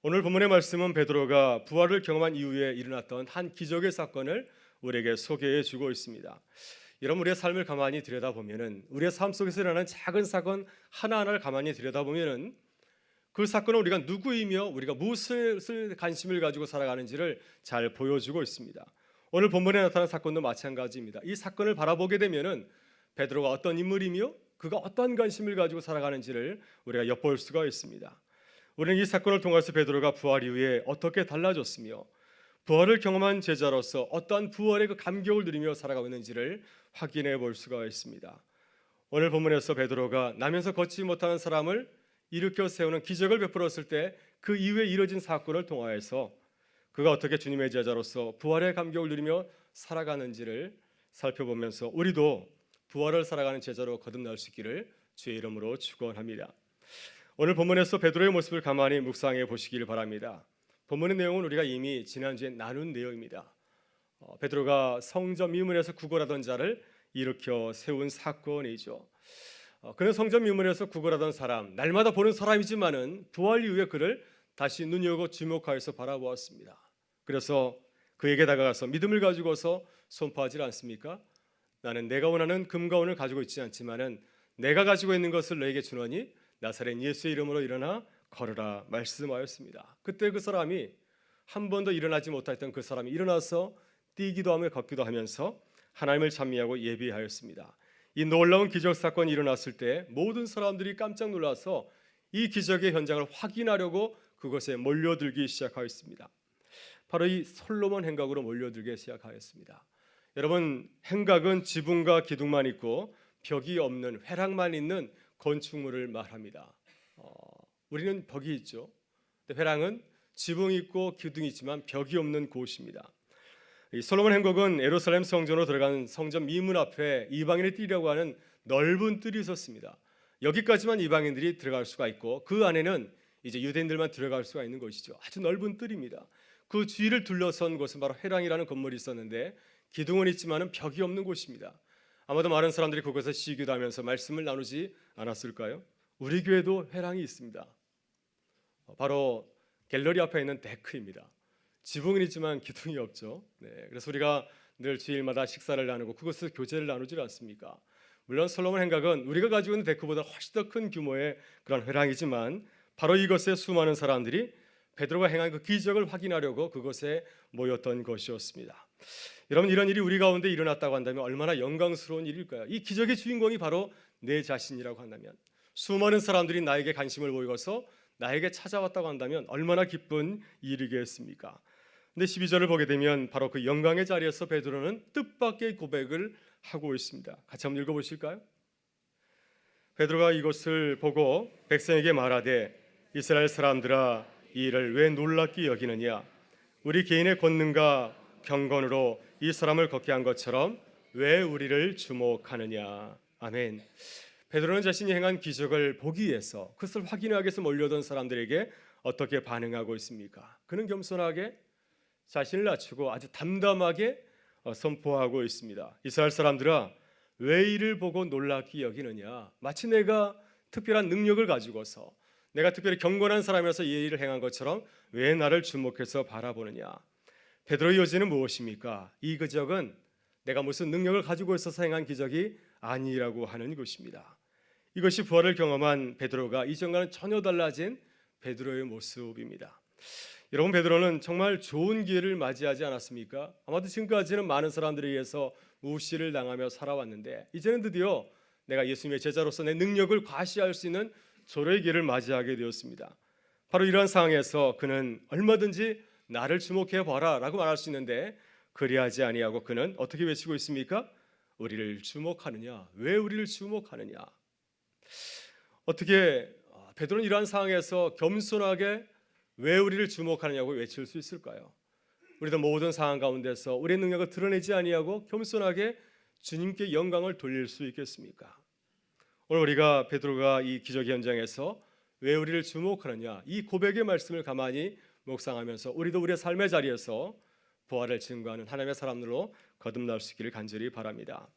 오늘 본문의 말씀은 베드로가 부활을 경험한 이후에 일어났던 한 기적의 사건을 우리에게 소개해 주고 있습니다. 여러분, 우리의 삶을 가만히 들여다보면은, 우리의 삶 속에서 일어나는 작은 사건 하나하나를 가만히 들여다보면은 그 사건은 우리가 누구이며 우리가 무엇을 관심을 가지고 살아가는지를 잘 보여주고 있습니다. 오늘 본문에 나타난 사건도 마찬가지입니다. 이 사건을 바라보게 되면은 베드로가 어떤 인물이며 그가 어떤 관심을 가지고 살아가는지를 우리가 엿볼 수가 있습니다. 우리는 이 사건을 통해서 베드로가 부활 이후에 어떻게 달라졌으며 부활을 경험한 제자로서 어떠한 부활의 그 감격을 누리며 살아가고 있는지를 확인해 볼 수가 있습니다. 오늘 본문에서 베드로가 나면서 걷지 못하는 사람을 일으켜 세우는 기적을 베풀었을 때 그 이후에 이뤄진 사건을 통하여서 그가 어떻게 주님의 제자로서 부활의 감격을 누리며 살아가는지를 살펴보면서 우리도 부활을 살아가는 제자로 거듭날 수 있기를 주의 이름으로 축원합니다. 오늘 본문에서 베드로의 모습을 가만히 묵상해 보시길 바랍니다. 본문의 내용은 우리가 이미 지난주에 나눈 내용입니다. 베드로가 성전 미문에서 구걸하던 자를 일으켜 세운 사건이죠. 그는 성전 미문에서 구걸하던 사람, 날마다 보는 사람이지만은 부활 이후에 그를 다시 눈여겨 주목하여서 바라보았습니다. 그래서 그에게 다가가서 믿음을 가지고서 선포하지 않습니까? 나는 내가 원하는 금과 은을 가지고 있지 않지만은 내가 가지고 있는 것을 너에게 주노니 나사렛 예수의 이름으로 일어나 걸으라 말씀하였습니다. 그때 그 사람이 한 번도 일어나지 못했던 그 사람이 일어나서 뛰기도 하며 걷기도 하면서 하나님을 찬미하고 예배하였습니다. 이 놀라운 기적 사건이 일어났을 때 모든 사람들이 깜짝 놀라서 이 기적의 현장을 확인하려고 그곳에 몰려들기 시작하였습니다. 바로 이 솔로몬 행각으로 몰려들기 시작하였습니다. 여러분, 행각은 지붕과 기둥만 있고 벽이 없는, 회랑만 있는 건축물을 말합니다. 우리는 벽이 있죠. 근데 회랑은 지붕이 있고 기둥이 있지만 벽이 없는 곳입니다. 이 솔로몬 행각은 예루살렘 성전으로 들어간 성전 미문 앞에 이방인이 뛰려고 하는 넓은 뜰이 있었습니다. 여기까지만 이방인들이 들어갈 수가 있고 그 안에는 이제 유대인들만 들어갈 수가 있는 것이죠. 아주 넓은 뜰입니다. 그 주위를 둘러선 곳은 바로 회랑이라는 건물이 있었는데 기둥은 있지만은 벽이 없는 곳입니다. 아마도 많은 사람들이 그곳에서 시기도 하면서 말씀을 나누지 않았을까요? 우리 교회도 회랑이 있습니다. 바로 갤러리 앞에 있는 데크입니다. 지붕은 있지만 기둥이 없죠. 그래서 우리가 늘 주일마다 식사를 나누고 그것을 교제를 나누지 않습니까? 물론 솔로몬 행각은 우리가 가지고 있는 데크보다 훨씬 더 큰 규모의 그런 회랑이지만 바로 이것에 수많은 사람들이 베드로가 행한 그 기적을 확인하려고 그곳에 모였던 것이었습니다. 여러분, 이런 일이 우리 가운데 일어났다고 한다면 얼마나 영광스러운 일일까요? 이 기적의 주인공이 바로 내 자신이라고 한다면, 수많은 사람들이 나에게 관심을 보이고서 나에게 찾아왔다고 한다면 얼마나 기쁜 일이겠습니까? 근데 12절을 보게 되면 바로 그 영광의 자리에서 베드로는 뜻밖의 고백을 하고 있습니다. 같이 한번 읽어보실까요? 베드로가 이것을 보고 백성에게 말하되 이스라엘 사람들아 이 일을 왜 놀랍게 여기느냐? 우리 개인의 권능과 경건으로 이 사람을 걷게 한 것처럼 왜 우리를 주목하느냐? 아멘. 베드로는 자신이 행한 기적을 보기 위해서 그것을 확인하기 위해서 몰려든 사람들에게 어떻게 반응하고 있습니까? 그는 겸손하게 자신을 낮추고 아주 담담하게 선포하고 있습니다. 이스라엘 사람들아 왜 이를 보고 놀랍게 여기느냐? 마치 내가 특별한 능력을 가지고서 내가 특별히 경건한 사람이라서 이 일을 행한 것처럼 왜 나를 주목해서 바라보느냐? 베드로의 요지는 무엇입니까? 이 기적은 내가 무슨 능력을 가지고 있어서 행한 기적이 아니라고 하는 것입니다. 이것이 부활을 경험한 베드로가 이전과는 전혀 달라진 베드로의 모습입니다. 여러분, 베드로는 정말 좋은 기회를 맞이하지 않았습니까? 아마도 지금까지는 많은 사람들에 의해서 무시를 당하며 살아왔는데 이제는 드디어 내가 예수님의 제자로서 내 능력을 과시할 수 있는 조로의 기회를 맞이하게 되었습니다. 바로 이러한 상황에서 그는 얼마든지 나를 주목해 봐라 라고 말할 수 있는데 그리하지 아니하고 그는 어떻게 외치고 있습니까? 우리를 주목하느냐? 왜 우리를 주목하느냐? 어떻게 베드로는 이러한 상황에서 겸손하게 왜 우리를 주목하느냐고 외칠 수 있을까요? 우리도 모든 상황 가운데서 우리의 능력을 드러내지 아니하고 겸손하게 주님께 영광을 돌릴 수 있겠습니까? 오늘 우리가 베드로가 이 기적 현장에서 왜 우리를 주목하느냐 이 고백의 말씀을 가만히 묵상하면서 우리도 우리의 삶의 자리에서 부활을 증거하는 하나님의 사람들로 거듭날 수 있기를 간절히 바랍니다.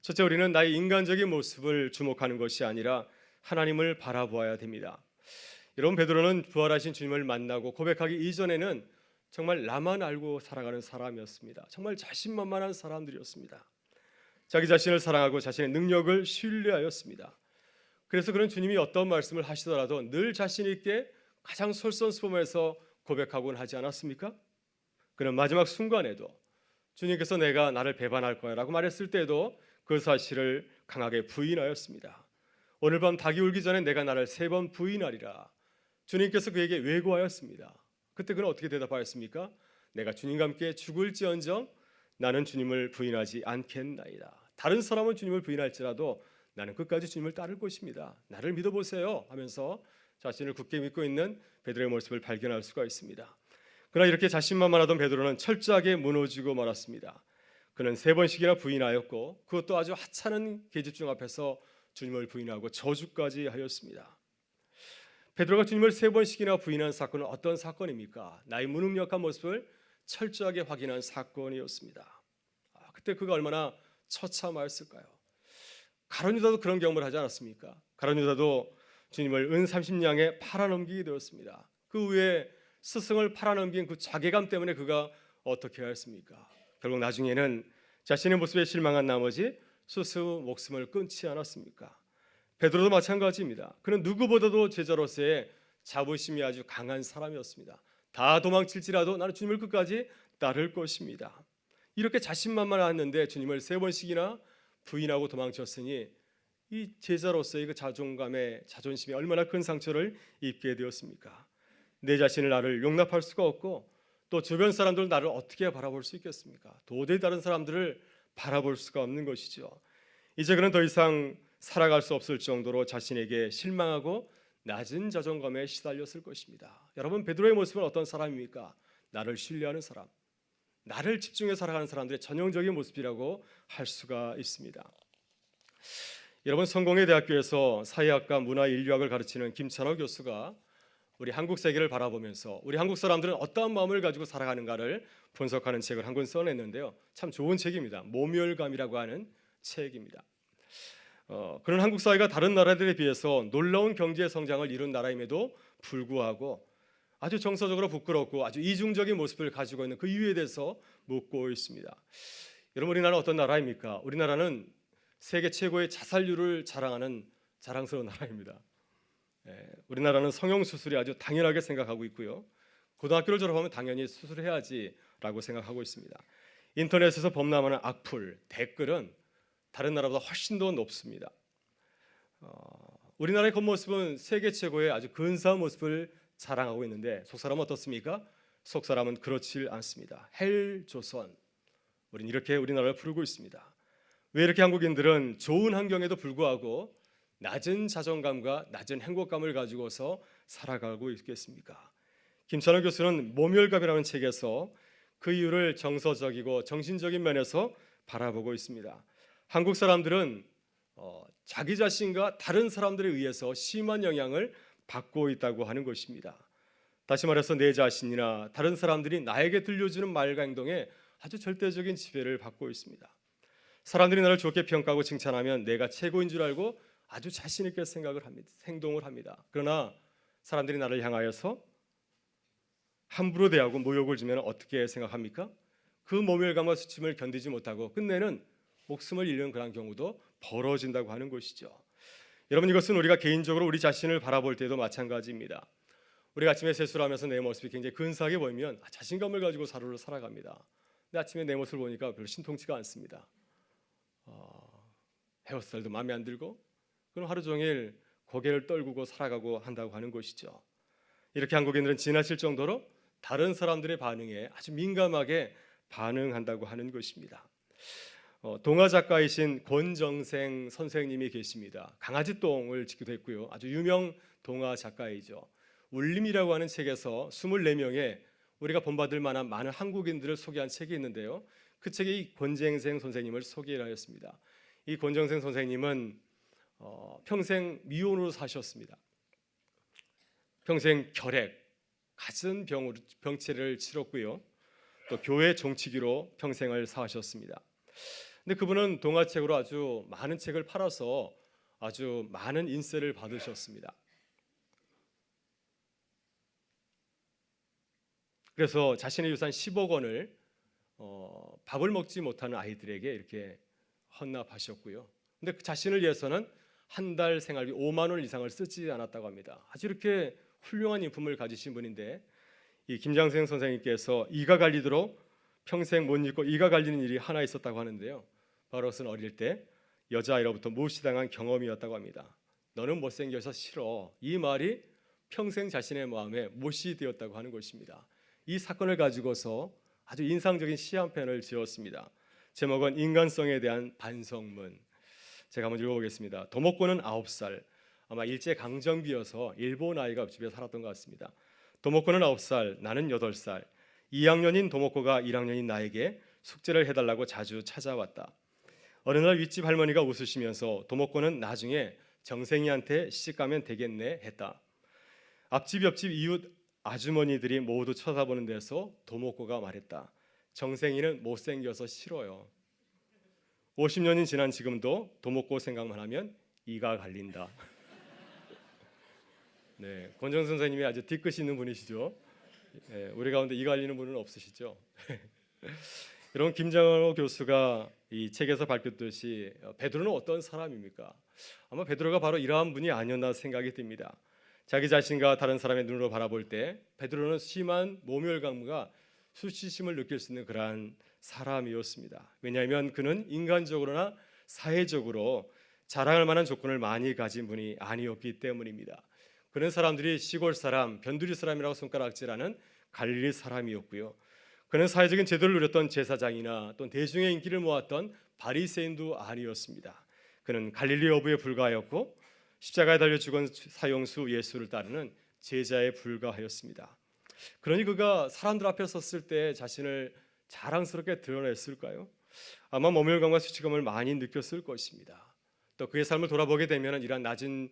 첫째, 우리는 나의 인간적인 모습을 주목하는 것이 아니라 하나님을 바라보아야 됩니다. 여러분, 베드로는 부활하신 주님을 만나고 고백하기 이전에는 정말 나만 알고 살아가는 사람이었습니다. 정말 자신만만한 사람들이었습니다. 자기 자신을 사랑하고 자신의 능력을 신뢰하였습니다. 그래서 그런 주님이 어떤 말씀을 하시더라도 늘 자신 있게 가장 솔선수범해서 고백하곤 하지 않았습니까? 그는 마지막 순간에도 주님께서 내가 나를 배반할 거야 라고 말했을 때도 그 사실을 강하게 부인하였습니다. 오늘 밤 닭이 울기 전에 내가 나를 3번 부인하리라. 주님께서 그에게 외고하였습니다. 그때 그는 어떻게 대답하였습니까? 내가 주님과 함께 죽을지언정 나는 주님을 부인하지 않겠나이다. 다른 사람은 주님을 부인할지라도 나는 끝까지 주님을 따를 것입니다. 나를 믿어보세요 하면서 자신을 굳게 믿고 있는 베드로의 모습을 발견할 수가 있습니다. 그러나 이렇게 자신만만하던 베드로는 철저하게 무너지고 말았습니다. 그는 3번씩이나 부인하였고 그것도 아주 하찮은 계집중 앞에서 주님을 부인하고 저주까지 하였습니다. 베드로가 주님을 3번씩이나 부인한 사건은 어떤 사건입니까? 나의 무능력한 모습을 철저하게 확인한 사건이었습니다. 그때 그가 얼마나 처참하였을까요? 가룟 유다도 그런 경험을 하지 않았습니까? 가룟 유다도 주님을 은 30냥에 팔아넘기게 되었습니다. 그 후에 스승을 팔아넘긴 그 자괴감 때문에 그가 어떻게 하였습니까? 결국 나중에는 자신의 모습에 실망한 나머지 스스로 목숨을 끊지 않았습니까? 베드로도 마찬가지입니다. 그는 누구보다도 제자로서의 자부심이 아주 강한 사람이었습니다. 다 도망칠지라도 나는 주님을 끝까지 따를 것입니다. 이렇게 자신만만했는데 주님을 3번씩이나 부인하고 도망쳤으니 이 제자로서의 그 자존감에 자존심에 얼마나 큰 상처를 입게 되었습니까? 내 자신을 나를 용납할 수가 없고 또 주변 사람들은 나를 어떻게 바라볼 수 있겠습니까? 도저히 다른 사람들을 바라볼 수가 없는 것이죠. 이제 그는 더 이상 살아갈 수 없을 정도로 자신에게 실망하고 낮은 자존감에 시달렸을 것입니다. 여러분, 베드로의 모습은 어떤 사람입니까? 나를 신뢰하는 사람, 나를 집중해 살아가는 사람들의 전형적인 모습이라고 할 수가 있습니다. 여러분, 성공회 대학교에서 사회학과 문화인류학을 가르치는 김찬호 교수가 우리 한국 세계를 바라보면서 우리 한국 사람들은 어떠한 마음을 가지고 살아가는가를 분석하는 책을 한 권 써냈는데요. 참 좋은 책입니다. 모멸감이라고 하는 책입니다. 그런 한국 사회가 다른 나라들에 비해서 놀라운 경제 성장을 이룬 나라임에도 불구하고 아주 정서적으로 부끄럽고 아주 이중적인 모습을 가지고 있는 그 이유에 대해서 묻고 있습니다. 여러분, 우리나라는 어떤 나라입니까? 우리나라는 세계 최고의 자살률을 자랑하는 자랑스러운 나라입니다. 우리나라는 성형수술이 아주 당연하게 생각하고 있고요. 고등학교를 졸업하면 당연히 수술해야지라고 생각하고 있습니다. 인터넷에서 범람하는 악플, 댓글은 다른 나라보다 훨씬 더 높습니다. 우리나라의 겉모습은 세계 최고의 아주 근사한 모습을 자랑하고 있는데 속사람은 어떻습니까? 속사람은 그렇지 않습니다. 헬조선, 우리는 이렇게 우리나라를 부르고 있습니다. 왜 이렇게 한국인들은 좋은 환경에도 불구하고 낮은 자존감과 낮은 행복감을 가지고서 살아가고 있겠습니까? 김찬호 교수는 모멸감이라는 책에서 그 이유를 정서적이고 정신적인 면에서 바라보고 있습니다. 한국 사람들은 자기 자신과 다른 사람들에 의해서 심한 영향을 받고 있다고 하는 것입니다. 다시 말해서 내 자신이나 다른 사람들이 나에게 들려주는 말과 행동에 아주 절대적인 지배를 받고 있습니다. 사람들이 나를 좋게 평가하고 칭찬하면 내가 최고인 줄 알고 아주 자신 있게 생각을 합니다. 행동을 합니다. 그러나 사람들이 나를 향하여서 함부로 대하고 모욕을 주면 어떻게 생각합니까? 그 모멸감과 수침을 견디지 못하고 끝내는 목숨을 잃는 그런 경우도 벌어진다고 하는 것이죠. 여러분, 이것은 우리가 개인적으로 우리 자신을 바라볼 때도 마찬가지입니다. 우리가 아침에 세수를 하면서 내 모습이 굉장히 근사하게 보이면 자신감을 가지고 하루를 살아갑니다. 근데 아침에 내 모습을 보니까 별로 신통치가 않습니다. 헤어스타일도 마음에 안 들고 그럼 하루 종일 고개를 떨구고 살아가고 한다고 하는 것이죠. 이렇게 한국인들은 지나칠 정도로 다른 사람들의 반응에 아주 민감하게 반응한다고 하는 것입니다. 동화 작가이신 권정생 선생님이 계십니다. 강아지똥을 짓기도 했고요. 아주 유명 동화 작가이죠. 울림이라고 하는 책에서 24명의 우리가 본받을 만한 많은 한국인들을 소개한 책이 있는데요. 그 책에 이 권정생 선생님을 소개하였습니다. 이 권정생 선생님은 평생 미혼으로 사셨습니다. 평생 결핵, 갖은 병치레를 치렀고요. 또 교회 종치기로 평생을 사셨습니다. 근데 그분은 동화책으로 아주 많은 책을 팔아서 아주 많은 인세를 받으셨습니다. 그래서 자신의 유산 10억 원을 밥을 먹지 못하는 아이들에게 이렇게 헌납하셨고요. 근데 그 자신을 위해서는 한 달 생활비 5만 원 이상을 쓰지 않았다고 합니다. 아주 이렇게 훌륭한 인품을 가지신 분인데 이 김장생 선생님께서 이가 갈리도록 평생 못 잊고 이가 갈리는 일이 하나 있었다고 하는데요. 바로 그것은 어릴 때 여자아이로부터 무시당한 경험이었다고 합니다. 너는 못생겨서 싫어. 이 말이 평생 자신의 마음에 못이 되었다고 하는 것입니다. 이 사건을 가지고서 아주 인상적인 시 한 편을 지었습니다. 제목은 인간성에 대한 반성문. 제가 한번 읽어보겠습니다. 도모코는 9살, 아마 일제 강점기여서 일본 아이가 옆집에 살았던 것 같습니다. 도모코는 9살, 나는 8살. 2학년인 도모코가 1학년인 나에게 숙제를 해달라고 자주 찾아왔다. 어느 날 윗집 할머니가 웃으시면서 도모코는 나중에 정생이한테 시집가면 되겠네 했다. 앞집 옆집 이웃 아주머니들이 모두 쳐다보는 데서 도모코가 말했다. 정생이는 못생겨서 싫어요. 50년이 지난 지금도 도모코 생각만 하면 이가 갈린다. 네, 권정 선생님이 아주 뒤끝이 있는 분이시죠. 네, 우리 가운데 이 갈리는 분은 없으시죠. 이런 김장호 교수가 이 책에서 밝혔듯이 베드로는 어떤 사람입니까? 아마 베드로가 바로 이러한 분이 아니었나 생각이 듭니다. 자기 자신과 다른 사람의 눈으로 바라볼 때 베드로는 심한 모멸감과 수치심을 느낄 수 있는 그러한 사람이었습니다. 왜냐하면 그는 인간적으로나 사회적으로 자랑할 만한 조건을 많이 가진 분이 아니었기 때문입니다. 그런 사람들이 시골 사람, 변두리 사람이라고 손가락질하는 갈릴리 사람이었고요. 그는 사회적인 제도를 누렸던 제사장이나 또 대중의 인기를 모았던 바리새인도 아니었습니다. 그는 갈릴리 어부에 불과하였고 십자가에 달려 죽은 사형수 예수를 따르는 제자에 불과하였습니다. 그러니 그가 사람들 앞에 섰을 때 자신을 자랑스럽게 드러냈을까요? 아마 모멸감과 수치감을 많이 느꼈을 것입니다. 또 그의 삶을 돌아보게 되면 이러한 낮은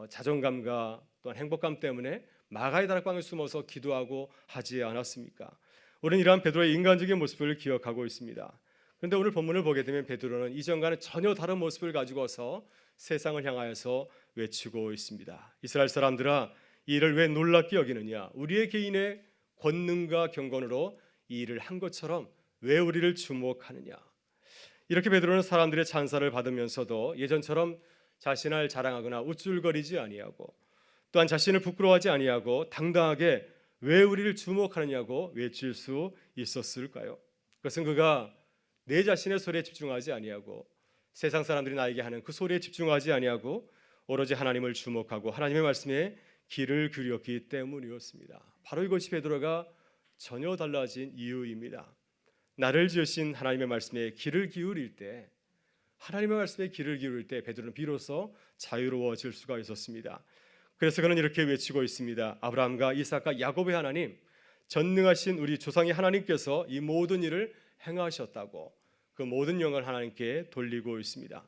자존감과 또한 행복감 때문에 마가의 다락방에 숨어서 기도하고 하지 않았습니까? 우리는 이러한 베드로의 인간적인 모습을 기억하고 있습니다. 그런데 오늘 본문을 보게 되면 베드로는 이전과는 전혀 다른 모습을 가지고서 세상을 향하여서 외치고 있습니다. 이스라엘 사람들아, 이 일을 왜 놀랍게 여기느냐? 우리의 개인의 권능과 경건으로 이 일을 한 것처럼 왜 우리를 주목하느냐? 이렇게 베드로는 사람들의 찬사를 받으면서도 예전처럼 자신을 자랑하거나 우쭐거리지 아니하고 또한 자신을 부끄러워하지 아니하고 당당하게 왜 우리를 주목하느냐고 외칠 수 있었을까요? 그것은 그가 내 자신의 소리에 집중하지 아니하고 세상 사람들이 나에게 하는 그 소리에 집중하지 아니하고 오로지 하나님을 주목하고 하나님의 말씀에 귀를 기울였기 때문이었습니다. 바로 이것이 베드로가 전혀 달라진 이유입니다. 나를 지으신 하나님의 말씀에 귀를 기울일 때, 하나님의 말씀에 귀를 기울일 때 베드로는 비로소 자유로워질 수가 있었습니다. 그래서 그는 이렇게 외치고 있습니다. 아브라함과 이삭과 야곱의 하나님, 전능하신 우리 조상의 하나님께서 이 모든 일을 행하셨다고 그 모든 영광을 하나님께 돌리고 있습니다.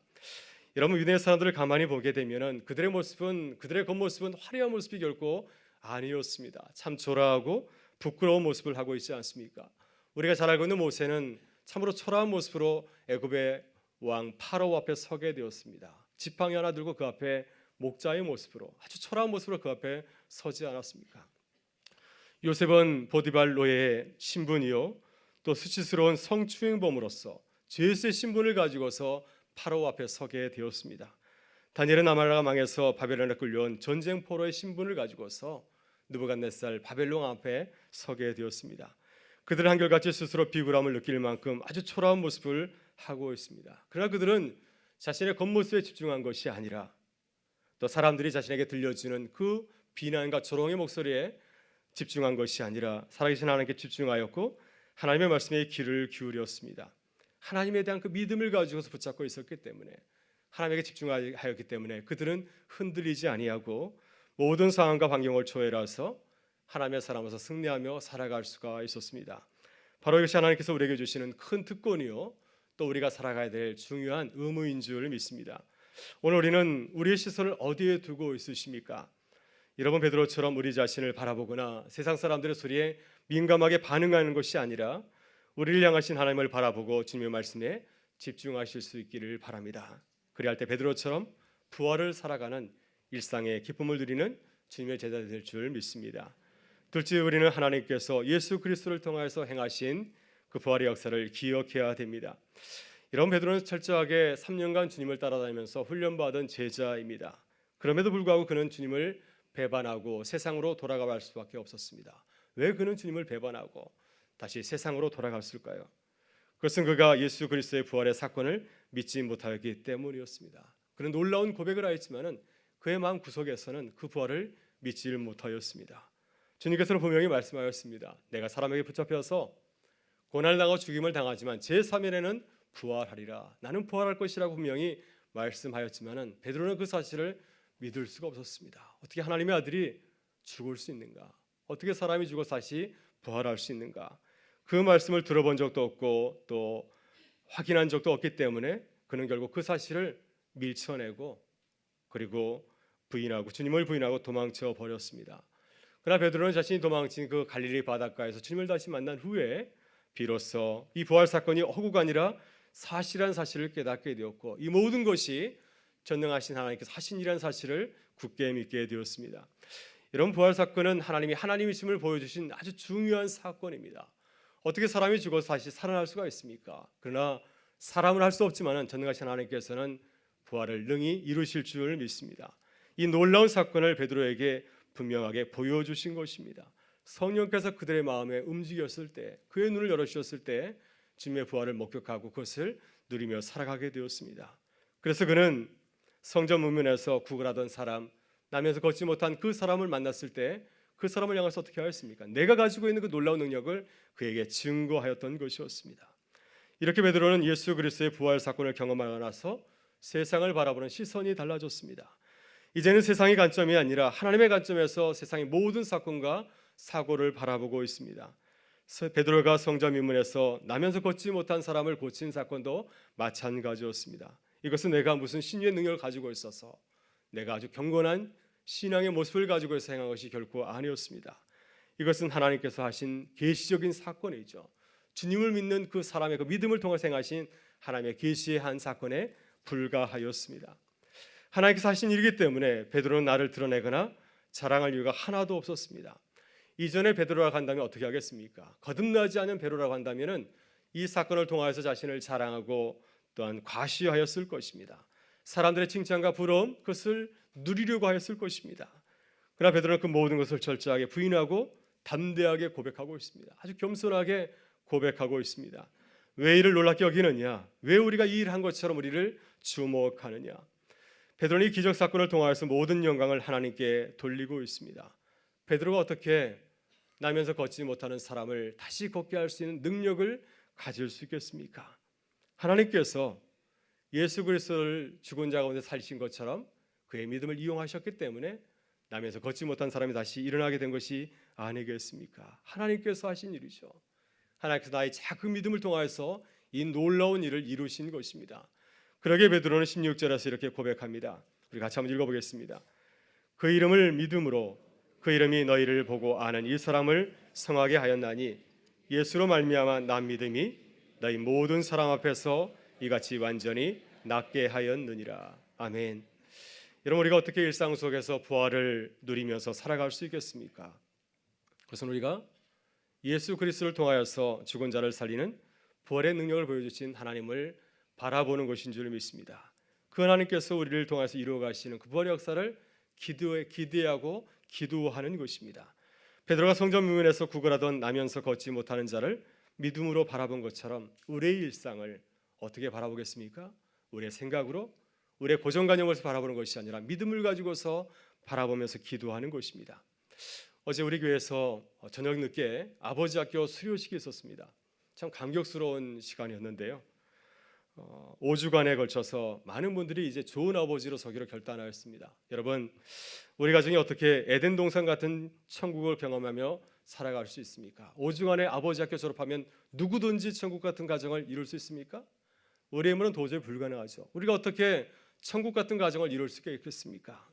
여러분, 유대 사람들을 가만히 보게 되면은 그들의 겉모습은 화려한 모습이 결코 아니었습니다. 참 초라하고 부끄러운 모습을 하고 있지 않습니까? 우리가 잘 알고 있는 모세는 참으로 초라한 모습으로 애굽의 왕 파라오 앞에 서게 되었습니다. 지팡이 하나 들고 그 앞에 목자의 모습으로 아주 초라한 모습으로 그 앞에 서지 않았습니까? 요셉은 보디발 노예의 신분이요 또 수치스러운 성추행범으로서 죄수의 신분을 가지고서 파라오 앞에 서게 되었습니다. 다니엘은 나마라가 망해서 바벨론에 끌려온 전쟁 포로의 신분을 가지고서 느부갓네살 바벨론 앞에 서게 되었습니다. 그들은 한결같이 스스로 비굴함을 느낄 만큼 아주 초라한 모습을 하고 있습니다. 그러나 그들은 자신의 겉모습에 집중한 것이 아니라 또 사람들이 자신에게 들려주는 그 비난과 조롱의 목소리에 집중한 것이 아니라 살아계신 하나님께 집중하였고 하나님의 말씀에 귀를 기울였습니다. 하나님에 대한 그 믿음을 가지고서 붙잡고 있었기 때문에 하나님에게 집중하였기 때문에 그들은 흔들리지 아니하고 모든 상황과 환경을 초월해서 하나님의 사람으로서 승리하며 살아갈 수가 있었습니다. 바로 이것이 하나님께서 우리에게 주시는 큰 특권이요 또 우리가 살아가야 될 중요한 의무인 줄 믿습니다. 오늘 우리는 우리의 시선을 어디에 두고 있으십니까? 여러분 베드로처럼 우리 자신을 바라보거나 세상 사람들의 소리에 민감하게 반응하는 것이 아니라 우리를 향하신 하나님을 바라보고 주님의 말씀에 집중하실 수 있기를 바랍니다. 그리할 때 베드로처럼 부활을 살아가는 일상의 기쁨을 누리는 주님의 제자 될 줄 믿습니다. 둘째, 우리는 하나님께서 예수 그리스도를 통하여서 행하신 그 부활의 역사를 기억해야 됩니다. 이런 베드로는 철저하게 3년간 주님을 따라다니면서 훈련받은 제자입니다. 그럼에도 불구하고 그는 주님을 배반하고 세상으로 돌아갈 수밖에 없었습니다. 왜 그는 주님을 배반하고 다시 세상으로 돌아갔을까요? 그것은 그가 예수 그리스도의 부활의 사건을 믿지 못하였기 때문이었습니다. 그는 놀라운 고백을 하였지만은 그의 마음 구석에서는 그 부활을 믿지를 못하였습니다. 주님께서는 분명히 말씀하였습니다. 내가 사람에게 붙잡혀서 고난을 당하고 죽임을 당하지만 제3일에는 부활하리라. 나는 부활할 것이라고 분명히 말씀하였지만은 베드로는 그 사실을 믿을 수가 없었습니다. 어떻게 하나님의 아들이 죽을 수 있는가? 어떻게 사람이 죽어 다시 부활할 수 있는가? 그 말씀을 들어본 적도 없고 또 확인한 적도 없기 때문에 그는 결국 그 사실을 밀쳐내고 그리고 부인하고 주님을 부인하고 도망쳐 버렸습니다. 그러나 베드로는 자신이 도망친 그 갈릴리 바닷가에서 주님을 다시 만난 후에 비로소 이 부활 사건이 허구가 아니라 사실한 사실을 깨닫게 되었고 이 모든 것이 전능하신 하나님께서 하신 일이라는 사실을 굳게 믿게 되었습니다. 이런 부활 사건은 하나님이 하나님이심을 보여주신 아주 중요한 사건입니다. 어떻게 사람이 죽어서 다시 살아날 수가 있습니까? 그러나 사람은 할 수 없지만 전능하신 하나님께서는 부활을 능히 이루실 줄 믿습니다. 이 놀라운 사건을 베드로에게 분명하게 보여주신 것입니다. 성령께서 그들의 마음에 움직였을 때 그의 눈을 열어주셨을 때 주님의 부활을 목격하고 그것을 누리며 살아가게 되었습니다. 그래서 그는 성전 문면에서 구걸하던 사람, 나면서 걷지 못한 그 사람을 만났을 때 그 사람을 향해서 어떻게 하였습니까? 내가 가지고 있는 그 놀라운 능력을 그에게 증거하였던 것이었습니다. 이렇게 베드로는 예수 그리스도의 부활 사건을 경험하고 나서 세상을 바라보는 시선이 달라졌습니다. 이제는 세상의 관점이 아니라 하나님의 관점에서 세상의 모든 사건과 사고를 바라보고 있습니다. 베드로가 성전 민문에서 나면서 걷지 못한 사람을 고친 사건도 마찬가지였습니다. 이것은 내가 무슨 신유의 능력을 가지고 있어서 내가 아주 경건한 신앙의 모습을 가지고 있어 행한 것이 결코 아니었습니다. 이것은 하나님께서 하신 계시적인 사건이죠. 주님을 믿는 그 사람의 그 믿음을 통해 행하신 하나님의 계시의 한 사건에 불과하였습니다. 하나님께서 하신 일이기 때문에 베드로는 나를 드러내거나 자랑할 이유가 하나도 없었습니다. 이전에 베드로라고 한다면 어떻게 하겠습니까? 거듭나지 않은 베드로라고 한다면은 이 사건을 통하여서 자신을 자랑하고 또한 과시하였을 것입니다. 사람들의 칭찬과 부러움 그것을 누리려고 하였을 것입니다. 그러나 베드로는 그 모든 것을 철저하게 부인하고 담대하게 고백하고 있습니다. 아주 겸손하게 고백하고 있습니다. 왜 이를 놀랍게 여기느냐? 왜 우리가 이 일을 한 것처럼 우리를 주목하느냐? 베드로는 이 기적 사건을 통하여서 모든 영광을 하나님께 돌리고 있습니다. 베드로가 어떻게 나면서 걷지 못하는 사람을 다시 걷게 할 수 있는 능력을 가질 수 있겠습니까? 하나님께서 예수 그리스도를 죽은 자 가운데 살리신 것처럼 그의 믿음을 이용하셨기 때문에 나면서 걷지 못한 사람이 다시 일어나게 된 것이 아니겠습니까? 하나님께서 하신 일이죠. 하나님께서 나의 작은 믿음을 통하여서 이 놀라운 일을 이루신 것입니다. 그러게 베드로는 16절에서 이렇게 고백합니다. 우리 같이 한번 읽어보겠습니다. 그 이름을 믿음으로 그 이름이 너희를 보고 아는 이 사람을 성하게 하였나니 예수로 말미암아 난 믿음이 너희 모든 사람 앞에서 이같이 완전히 낫게 하였느니라. 아멘. 여러분 우리가 어떻게 일상 속에서 부활을 누리면서 살아갈 수 있겠습니까? 그것은 우리가 예수 그리스도를 통하여서 죽은 자를 살리는 부활의 능력을 보여주신 하나님을 바라보는 것인 줄 믿습니다. 그 하나님께서 우리를 통해서 이루어 가시는 그 부활의 역사를 기대하고 기도하는 것입니다. 베드로가 성전 문면에서 구걸하던 나면서 걷지 못하는 자를 믿음으로 바라본 것처럼 우리의 일상을 어떻게 바라보겠습니까? 우리의 생각으로 우리의 고정관념에서 바라보는 것이 아니라 믿음을 가지고서 바라보면서 기도하는 것입니다. 어제 우리 교회에서 저녁 늦게 아버지 학교 수료식이 있었습니다. 참 감격스러운 시간이었는데요. 5주간에 걸쳐서 많은 분들이 이제 좋은 아버지로 서기로 결단하였습니다. 여러분, 우리 가정이 어떻게 에덴 동산 같은 천국을 경험하며 살아갈 수 있습니까? 5주간에 아버지 학교 졸업하면 누구든지 천국 같은 가정을 이룰 수 있습니까? 우리의 힘으로는 도저히 불가능하죠. 우리가 어떻게 천국 같은 가정을 이룰 수가 있겠습니까?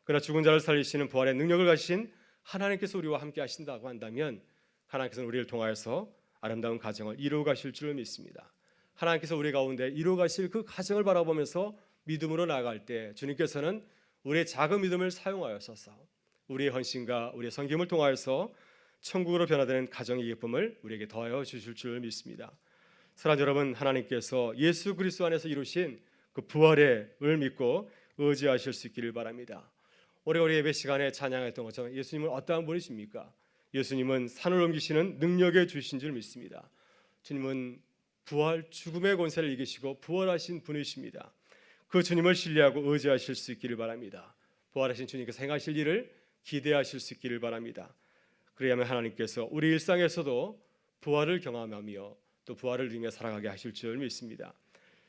그러나 죽은 자를 살리시는 부활의 능력을 가지신 하나님께서 우리와 함께 하신다고 한다면 하나님께서는 우리를 통하여서 아름다운 가정을 이루어 가실 줄 믿습니다. 하나님께서 우리 가운데 이루어 가실 그 가정을 바라보면서 믿음으로 나아갈 때 주님께서는 우리의 작은 믿음을 사용하여서 우리의 헌신과 우리의 섬김을 통하여서 천국으로 변화되는 가정의 기쁨을 우리에게 더하여 주실 줄 믿습니다. 사랑하는 여러분, 하나님께서 예수 그리스도 안에서 이루신 그 부활을 믿고 의지하실 수 있기를 바랍니다. 우리 예배 시간에 찬양했던 것처럼 예수님은 어떠한 분이십니까? 예수님은 산을 옮기시는 능력의 주신 줄 믿습니다. 주님은 부활, 죽음의 권세를 이기시고 부활하신 분이십니다. 그 주님을 신뢰하고 의지하실 수 있기를 바랍니다. 부활하신 주님께서 행하실 일을 기대하실 수 있기를 바랍니다. 그래야만 하나님께서 우리 일상에서도 부활을 경험하며 또 부활을 누리며 살아가게 하실 줄 믿습니다.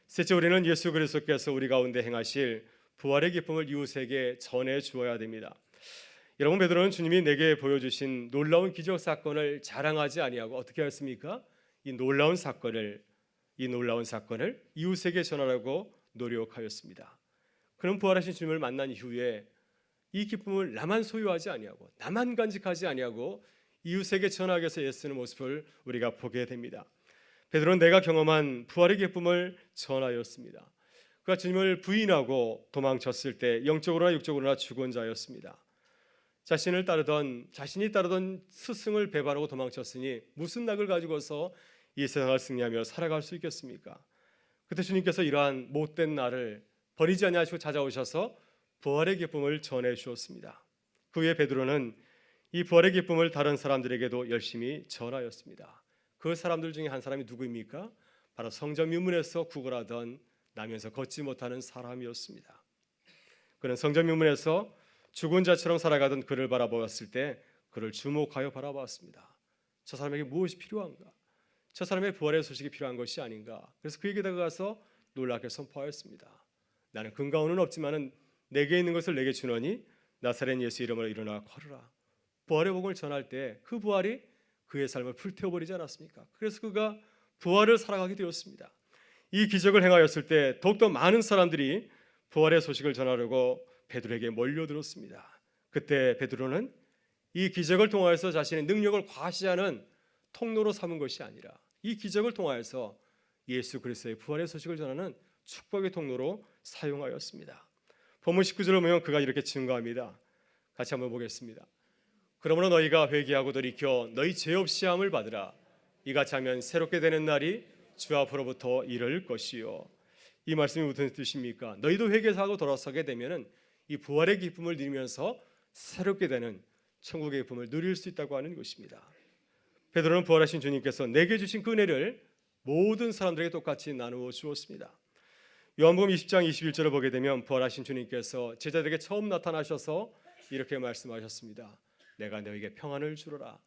셋째, 우리는 예수 그리스도께서 우리 가운데 행하실 부활의 기쁨을 이웃에게 전해 주어야 됩니다. 여러분, 베드로는 주님이 내게 보여주신 놀라운 기적 사건을 자랑하지 아니하고 어떻게 했습니까? 이 놀라운 사건을 이웃에게 전하라고 노력하였습니다. 그는 부활하신 주님을 만난 이후에 이 기쁨을 나만 소유하지 아니하고 나만 간직하지 아니하고 이웃에게 전하기 위해서 애쓰는 모습을 우리가 보게 됩니다. 베드로는 내가 경험한 부활의 기쁨을 전하였습니다. 그가 주님을 부인하고 도망쳤을 때 영적으로나 육적으로나 죽은 자였습니다. 자신이 따르던 스승을 배반하고 도망쳤으니 무슨 낙을 가지고서 이 세상을 승리하며 살아갈 수 있겠습니까? 그때 주님께서 이러한 못된 나를 버리지 아니하시고 찾아오셔서 부활의 기쁨을 전해 주었습니다. 그 후에 베드로는 이 부활의 기쁨을 다른 사람들에게도 열심히 전하였습니다. 그 사람들 중에 한 사람이 누구입니까? 바로 성전 묘문에서 구걸하던 나면서 걷지 못하는 사람이었습니다. 그는 성전 묘문에서 죽은 자처럼 살아가던 그를 바라보았을 때 그를 주목하여 바라보았습니다. 저 사람에게 무엇이 필요한가? 저 사람의 부활의 소식이 필요한 것이 아닌가? 그래서 그에게 다가가서 놀랍게 선포하였습니다. 나는 근거는 없지만은 내게 있는 것을 내게 주노니 나사렛 예수 이름으로 일어나 걸으라. 부활의 복음을 전할 때 그 부활이 그의 삶을 불태워버리지 않았습니까? 그래서 그가 부활을 살아가게 되었습니다. 이 기적을 행하였을 때 더욱더 많은 사람들이 부활의 소식을 전하려고 베드로에게 몰려들었습니다. 그때 베드로는 이 기적을 통하여서 자신의 능력을 과시하는 통로로 삼은 것이 아니라 이 기적을 통하여서 예수 그리스도의 부활의 소식을 전하는 축복의 통로로 사용하였습니다. 본문 19절을 보면 그가 이렇게 증거합니다. 같이 한번 보겠습니다. 그러므로 너희가 회개하고 돌이켜 너희 죄 없이 함을 받으라. 이같이 하면 새롭게 되는 날이 주 앞으로부터 이를 것이요. 이 말씀이 무슨 뜻입니까? 너희도 회개하고 돌아서게 되면은 이 부활의 기쁨을 누리면서 새롭게 되는 천국의 기쁨을 누릴 수 있다고 하는 것입니다. 베드로는 부활하신 주님께서 내게 주신 그 은혜를 모든 사람들에게 똑같이 나누어 주었습니다. 요한복음 20장 21절을 보게 되면 부활하신 주님께서 제자들에게 처음 나타나셔서 이렇게 말씀하셨습니다. 내가 너에게 평안을 주노라.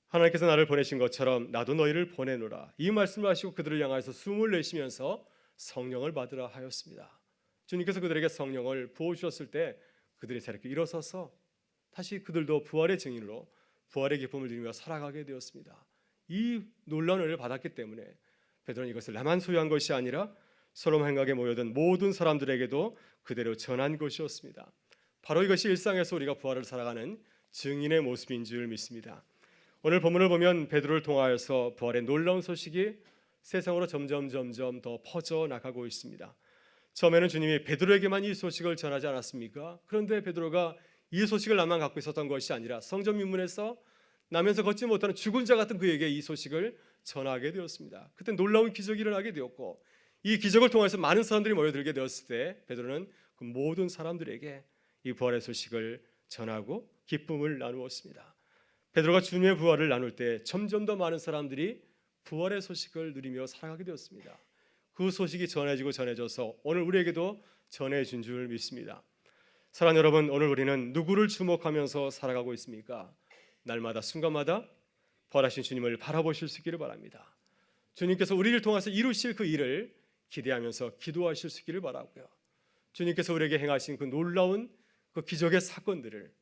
하나님께서 나를 보내신 것처럼 나도 너희를 보내노라. 이 말씀을 하시고 그들을 향하여서 숨을 내쉬면서 성령을 받으라 하였습니다. 주님께서 그들에게 성령을 부어주셨을 때 그들이 새롭게 일어서서 다시 그들도 부활의 증인으로 부활의 기쁨을 누리며 살아가게 되었습니다. 이 놀라운 은혜를 받았기 때문에 베드로는 이것을 나만 소유한 것이 아니라 솔로몬 행각에 모여든 모든 사람들에게도 그대로 전한 것이었습니다. 바로 이것이 일상에서 우리가 부활을 살아가는 증인의 모습인 줄 믿습니다. 오늘 본문을 보면 베드로를 통하여서 부활의 놀라운 소식이 세상으로 점점 더 퍼져나가고 있습니다. 처음에는 주님이 베드로에게만 이 소식을 전하지 않았습니까? 그런데 베드로가 이 소식을 나만 갖고 있었던 것이 아니라 성전 윗문에서 나면서 걷지 못하는 죽은 자 같은 그에게 이 소식을 전하게 되었습니다. 그때 놀라운 기적이 일어나게 되었고 이 기적을 통해서 많은 사람들이 모여들게 되었을 때 베드로는 그 모든 사람들에게 이 부활의 소식을 전하고 기쁨을 나누었습니다. 베드로가 주님의 부활을 나눌 때 점점 더 많은 사람들이 부활의 소식을 누리며 살아가게 되었습니다. 그 소식이 전해져서 오늘 우리에게도 전해준 줄 믿습니다. 사랑하는 여러분, 오늘 우리는 누구를 주목하면서 살아가고 있습니까? 날마다 순간마다 부활하신 주님을 바라보실 수 있기를 바랍니다. 주님께서 우리를 통해서 이루실 그 일을 기대하면서 기도하실 수 있기를 바라고요. 주님께서 우리에게 행하신 그 놀라운 그 기적의 사건들을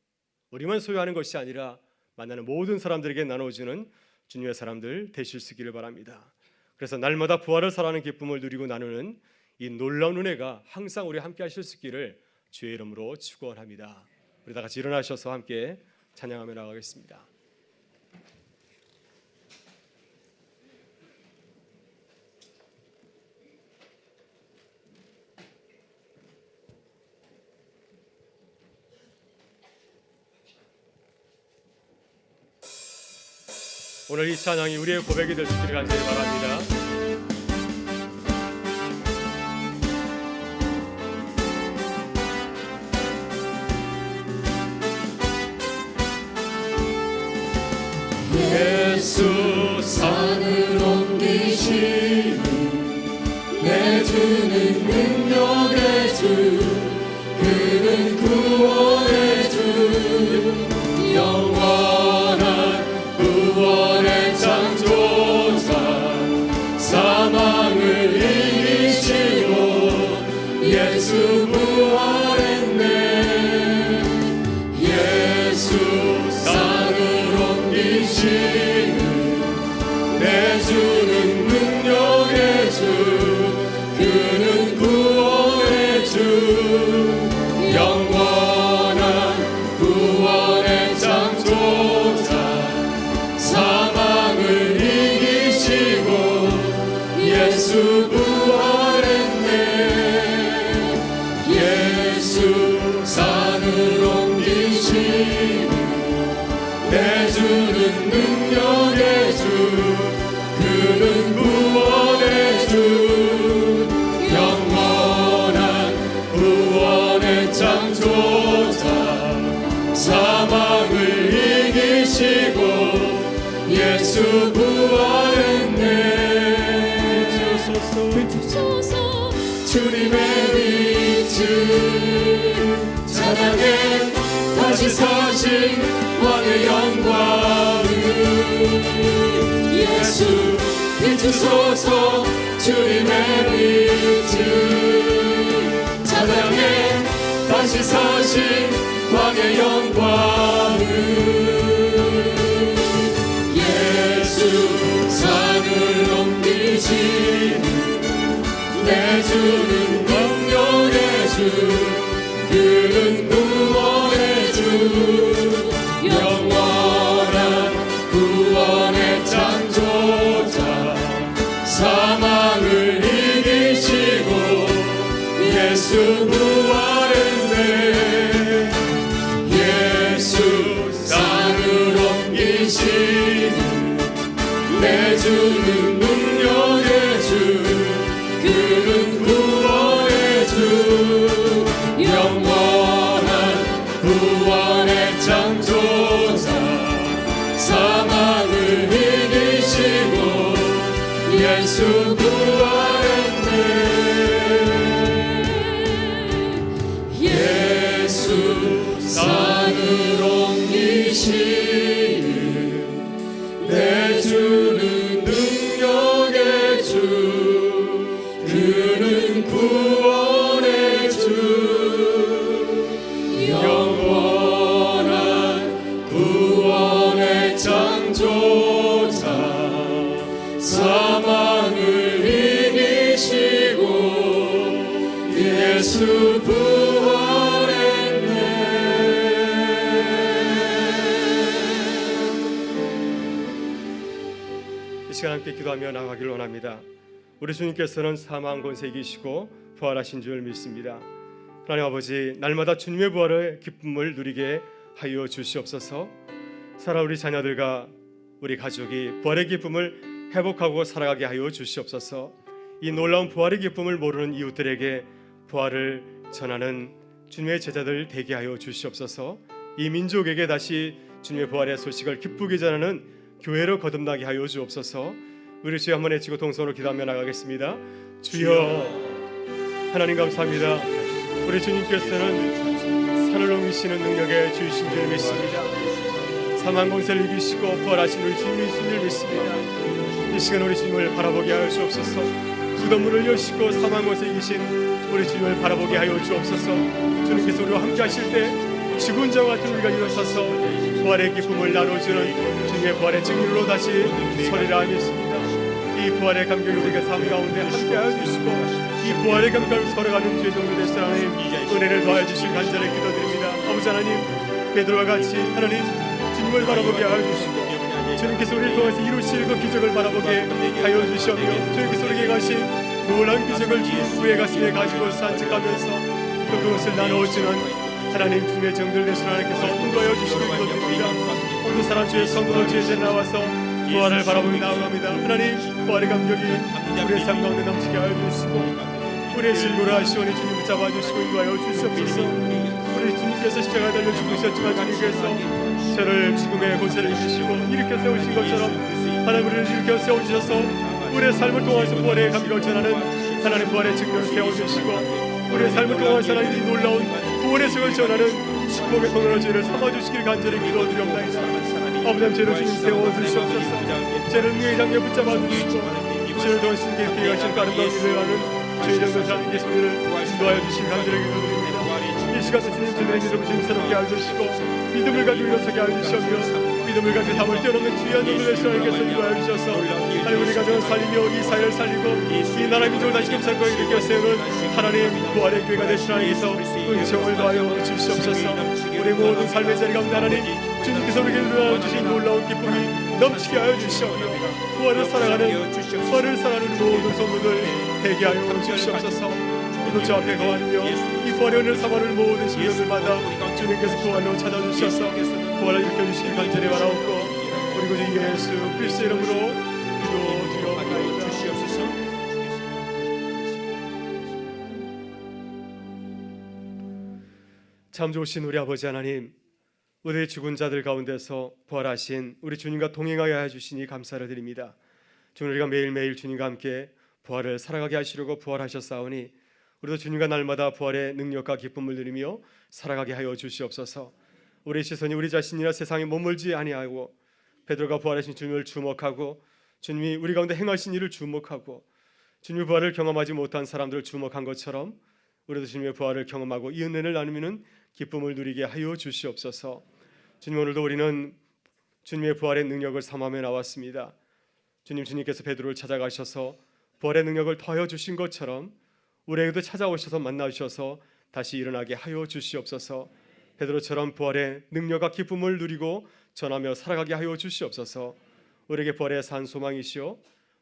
우리만 소유하는 것이 아니라 만나는 모든 사람들에게 나눠주는 주님의 사람들 되실 수 있기를 바랍니다. 그래서 날마다 부활을 살아가는 기쁨을 누리고 나누는 이 놀라운 은혜가 항상 우리 함께 하실 수 있기를 주의 이름으로 축원합니다. 우리 다 같이 일어나셔서 함께 찬양하며 나가겠습니다. 오늘 이 찬양이 우리의 고백이 될 수 있기를 간절히 바랍니다. 예수 산을 옮기시는 내주는 능력의 주, 그는 구원의 주, 영원한 구원의 창조자, 사망을 이기시고 예수 부활했네. 예수 산을 옮기시는 내주는 능력의 주, 그는 구원의 주, 영원한 구원의 창조자, 사망을 이기시고 예수 부활했네. 예수 산을 옮기시는 내주는 능력의 주, 그는 구원의 주, 영원한 구원의 창조자, 사망을 이기시고 예수 부활했네. 주소서 주님의 빛을 찬양해 다시 사신 왕의 영광을 예수 비추소서. 주님의 빛을 찬양해 다시 사신 왕의 영광을 예수 산을 옮기시는 내주는 능력의 주, 그는 구원의 주, 영원한 구원의 창조자, 사망을 이기시고 예수 부활했네. 예수 산을 옮기시는 내주는 능력의 주, 그는 구원의 주, 영원한 구원의 창조자, 사망을 이기시고 예수 부활했네. 예수 산을 옮기시는 내주는 능력의 주, 그는 구원의 주, 영원한 구원의 창조자, 사망을 이기시고 예수 부활했네. 이 시간 함께 기도하며 나가기를 원합니다. 우리 주님께서는 사망 권세 이기시고 부활하신 줄 믿습니다. 하나님 아버지, 날마다 주님의 부활의 기쁨을 누리게 하여 주시옵소서. 살아 우리 자녀들과 우리 가족이 부활의 기쁨을 회복하고 살아가게 하여 주시옵소서. 이 놀라운 부활의 기쁨을 모르는 이웃들에게 부활을 전하는 주님의 제자들 되게 하여 주시옵소서. 이 민족에게 다시 주님의 부활의 소식을 기쁘게 전하는 교회로 거듭나게 하여 주옵소서. 우리 주여 한번 외치고 동성으로 기도하며 나가겠습니다. 주여, 하나님 감사합니다. 우리 주님께서는 산을 옮기시는 능력의 주이신 줄 믿습니다. 사망 권세를 이기시고 부활하신 우리 주님이신 줄 믿습니다. 이 시간 우리 주님을 바라보게 하여 주옵소서. 무덤문을 여시고 사망 권세 이기신 우리 주님을 바라보게 하여 주옵소서. 주님께서 우리와 함께 하실 때 죽은 자와 같은 우리가 일어서서 부활의 기쁨을 나눠주는 주님의 부활의 증인으로 다시 서리라 믿습니다. 이 부활의 감격을 우리가 삶 가운데 함께 하여 주시고 이 부활의 감각을 걸어가는 죄종들의 사랑에 은혜를 더하여 주실 간절히 기도드립니다. 아버지 하나님, 베드로와 같이 하나님 주님을 바라보게 하여 주시고 주님께서 우리를 통해서 이루실 그 기적을 바라보게 하여 주시며 주님께서 우리에게 가신 놀라운 기적을 주님 후에 가슴에 가지고 산책하면서 그것을 나누어주는 하나님 주님의 정들 되신 하나님께서 인도하여 주시고 기도드립니다. 오늘 사람 주의 성도들 주의 제 나와서 부활을 바라보며 나아갑니다. 하나님 부활의 감격이 우리의 삶 가운데 넘치게 하여 주시고 우리의 질고를 하시오니 주님 붙잡아 주시고 인도하여 주시옵소서. 우리 주님께서 십자가에 달려 죽으셨지만 주님께서 저를 죽음의 고세를 이기시고 일으켜 세우신 것처럼 하나님 우리를 일으켜 세우셔서 우리의 삶을 통해서 부활의 감격을 전하는 하나님 부활의 증거를 세워주시고 우리의 삶을 통해서 하나님 이 놀라운 구원의 성을 전하는 축복의 통로로 저희를 삼아주시길 간절히 기도드리옵나이다. 아버지 죄를 주님 세워주시옵소서. 죄를 능히 장에 붙잡아 주시고 죄를 통해 신께 이렇게 하신 아름다운 일을 하는 주의 정도자 하나님께서 우리를 인도하여 주시길 간절히 기도드립니다. 이 시간도 주님 주님의 믿음을 주님 새롭게 알려주시고 믿음을 가지고 일어서게 알려주시며 믿음을 가지고 담을 뛰어넘는 주의한 영을 내시하나님께서 인도하여 주셔서 하나님 우리 가정을 살리며 이 사회를 살리고 이 나라의 민족을 다시금 살고 일으켜 세우는 하나님 부활의 교회가 되시는 하나님께서 은총을 더하여 주시옵소서. 우리 모든 삶의 자리 가운데 하나님 주님께서 우리에게 누려주신 놀라운 기쁨이 넘치게 하여 주시옵며 부활을 살아가는 모든 성도들 되게 하여 주시옵소서. 이곳 저 앞에 거하며 이 부활의 은혜를 삼아는 모든 신령들마다 주님께서 부활로 찾아주셔서 부활을 일으켜주시길 간절히 바라옵고 우리 구주 예수 그리스도의 이름으로 기도드리옵나이다. 참 좋으신 우리 아버지 하나님, 우리의 죽은 자들 가운데서 부활하신 우리 주님과 동행하여 해주시니 감사를 드립니다. 주님 우리가 매일매일 주님과 함께 부활을 살아가게 하시려고 부활하셨사오니 우리도 주님과 날마다 부활의 능력과 기쁨을 누리며 살아가게 하여 주시옵소서. 우리의 시선이 우리 자신이나 세상에 머물지 아니하고 베드로가 부활하신 주님을 주목하고 주님이 우리 가운데 행하신 일을 주목하고 주님의 부활을 경험하지 못한 사람들을 주목한 것처럼 우리도 주님의 부활을 경험하고 이 은혜를 나누면 기쁨을 누리게 하여 주시옵소서. 주님 오늘도 우리는 주님의 부활의 능력을 삼하며 나왔습니다. 주님께서 베드로를 찾아가셔서 부활의 능력을 더하여 주신 것처럼 우리에게도 찾아오셔서 만나주셔서 다시 일어나게 하여 주시옵소서. 베드로처럼 부활의 능력과 기쁨을 누리고 전하며 살아가게 하여 주시옵소서. 우리에게 부활의 산 소망이시오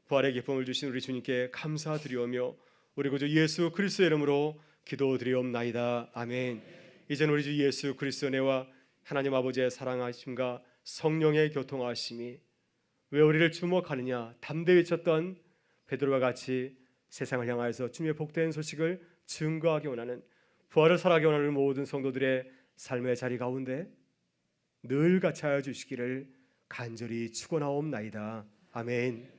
부활의 기쁨을 주신 우리 주님께 감사드리오며 우리 구주 예수 그리스도의 이름으로 기도드리옵나이다. 아멘. 이젠 우리 주 예수 그리스도의 은혜와 하나님 아버지의 사랑하심과 성령의 교통하심이 왜 우리를 주목하느냐 담대히 외쳤던 베드로와 같이 세상을 향하여서 주님의 복된 소식을 증거하기 원하는 부활을 살아가기 원하는 모든 성도들의 삶의 자리 가운데 늘 같이 하여 주시기를 간절히 축원하옵나이다. 아멘.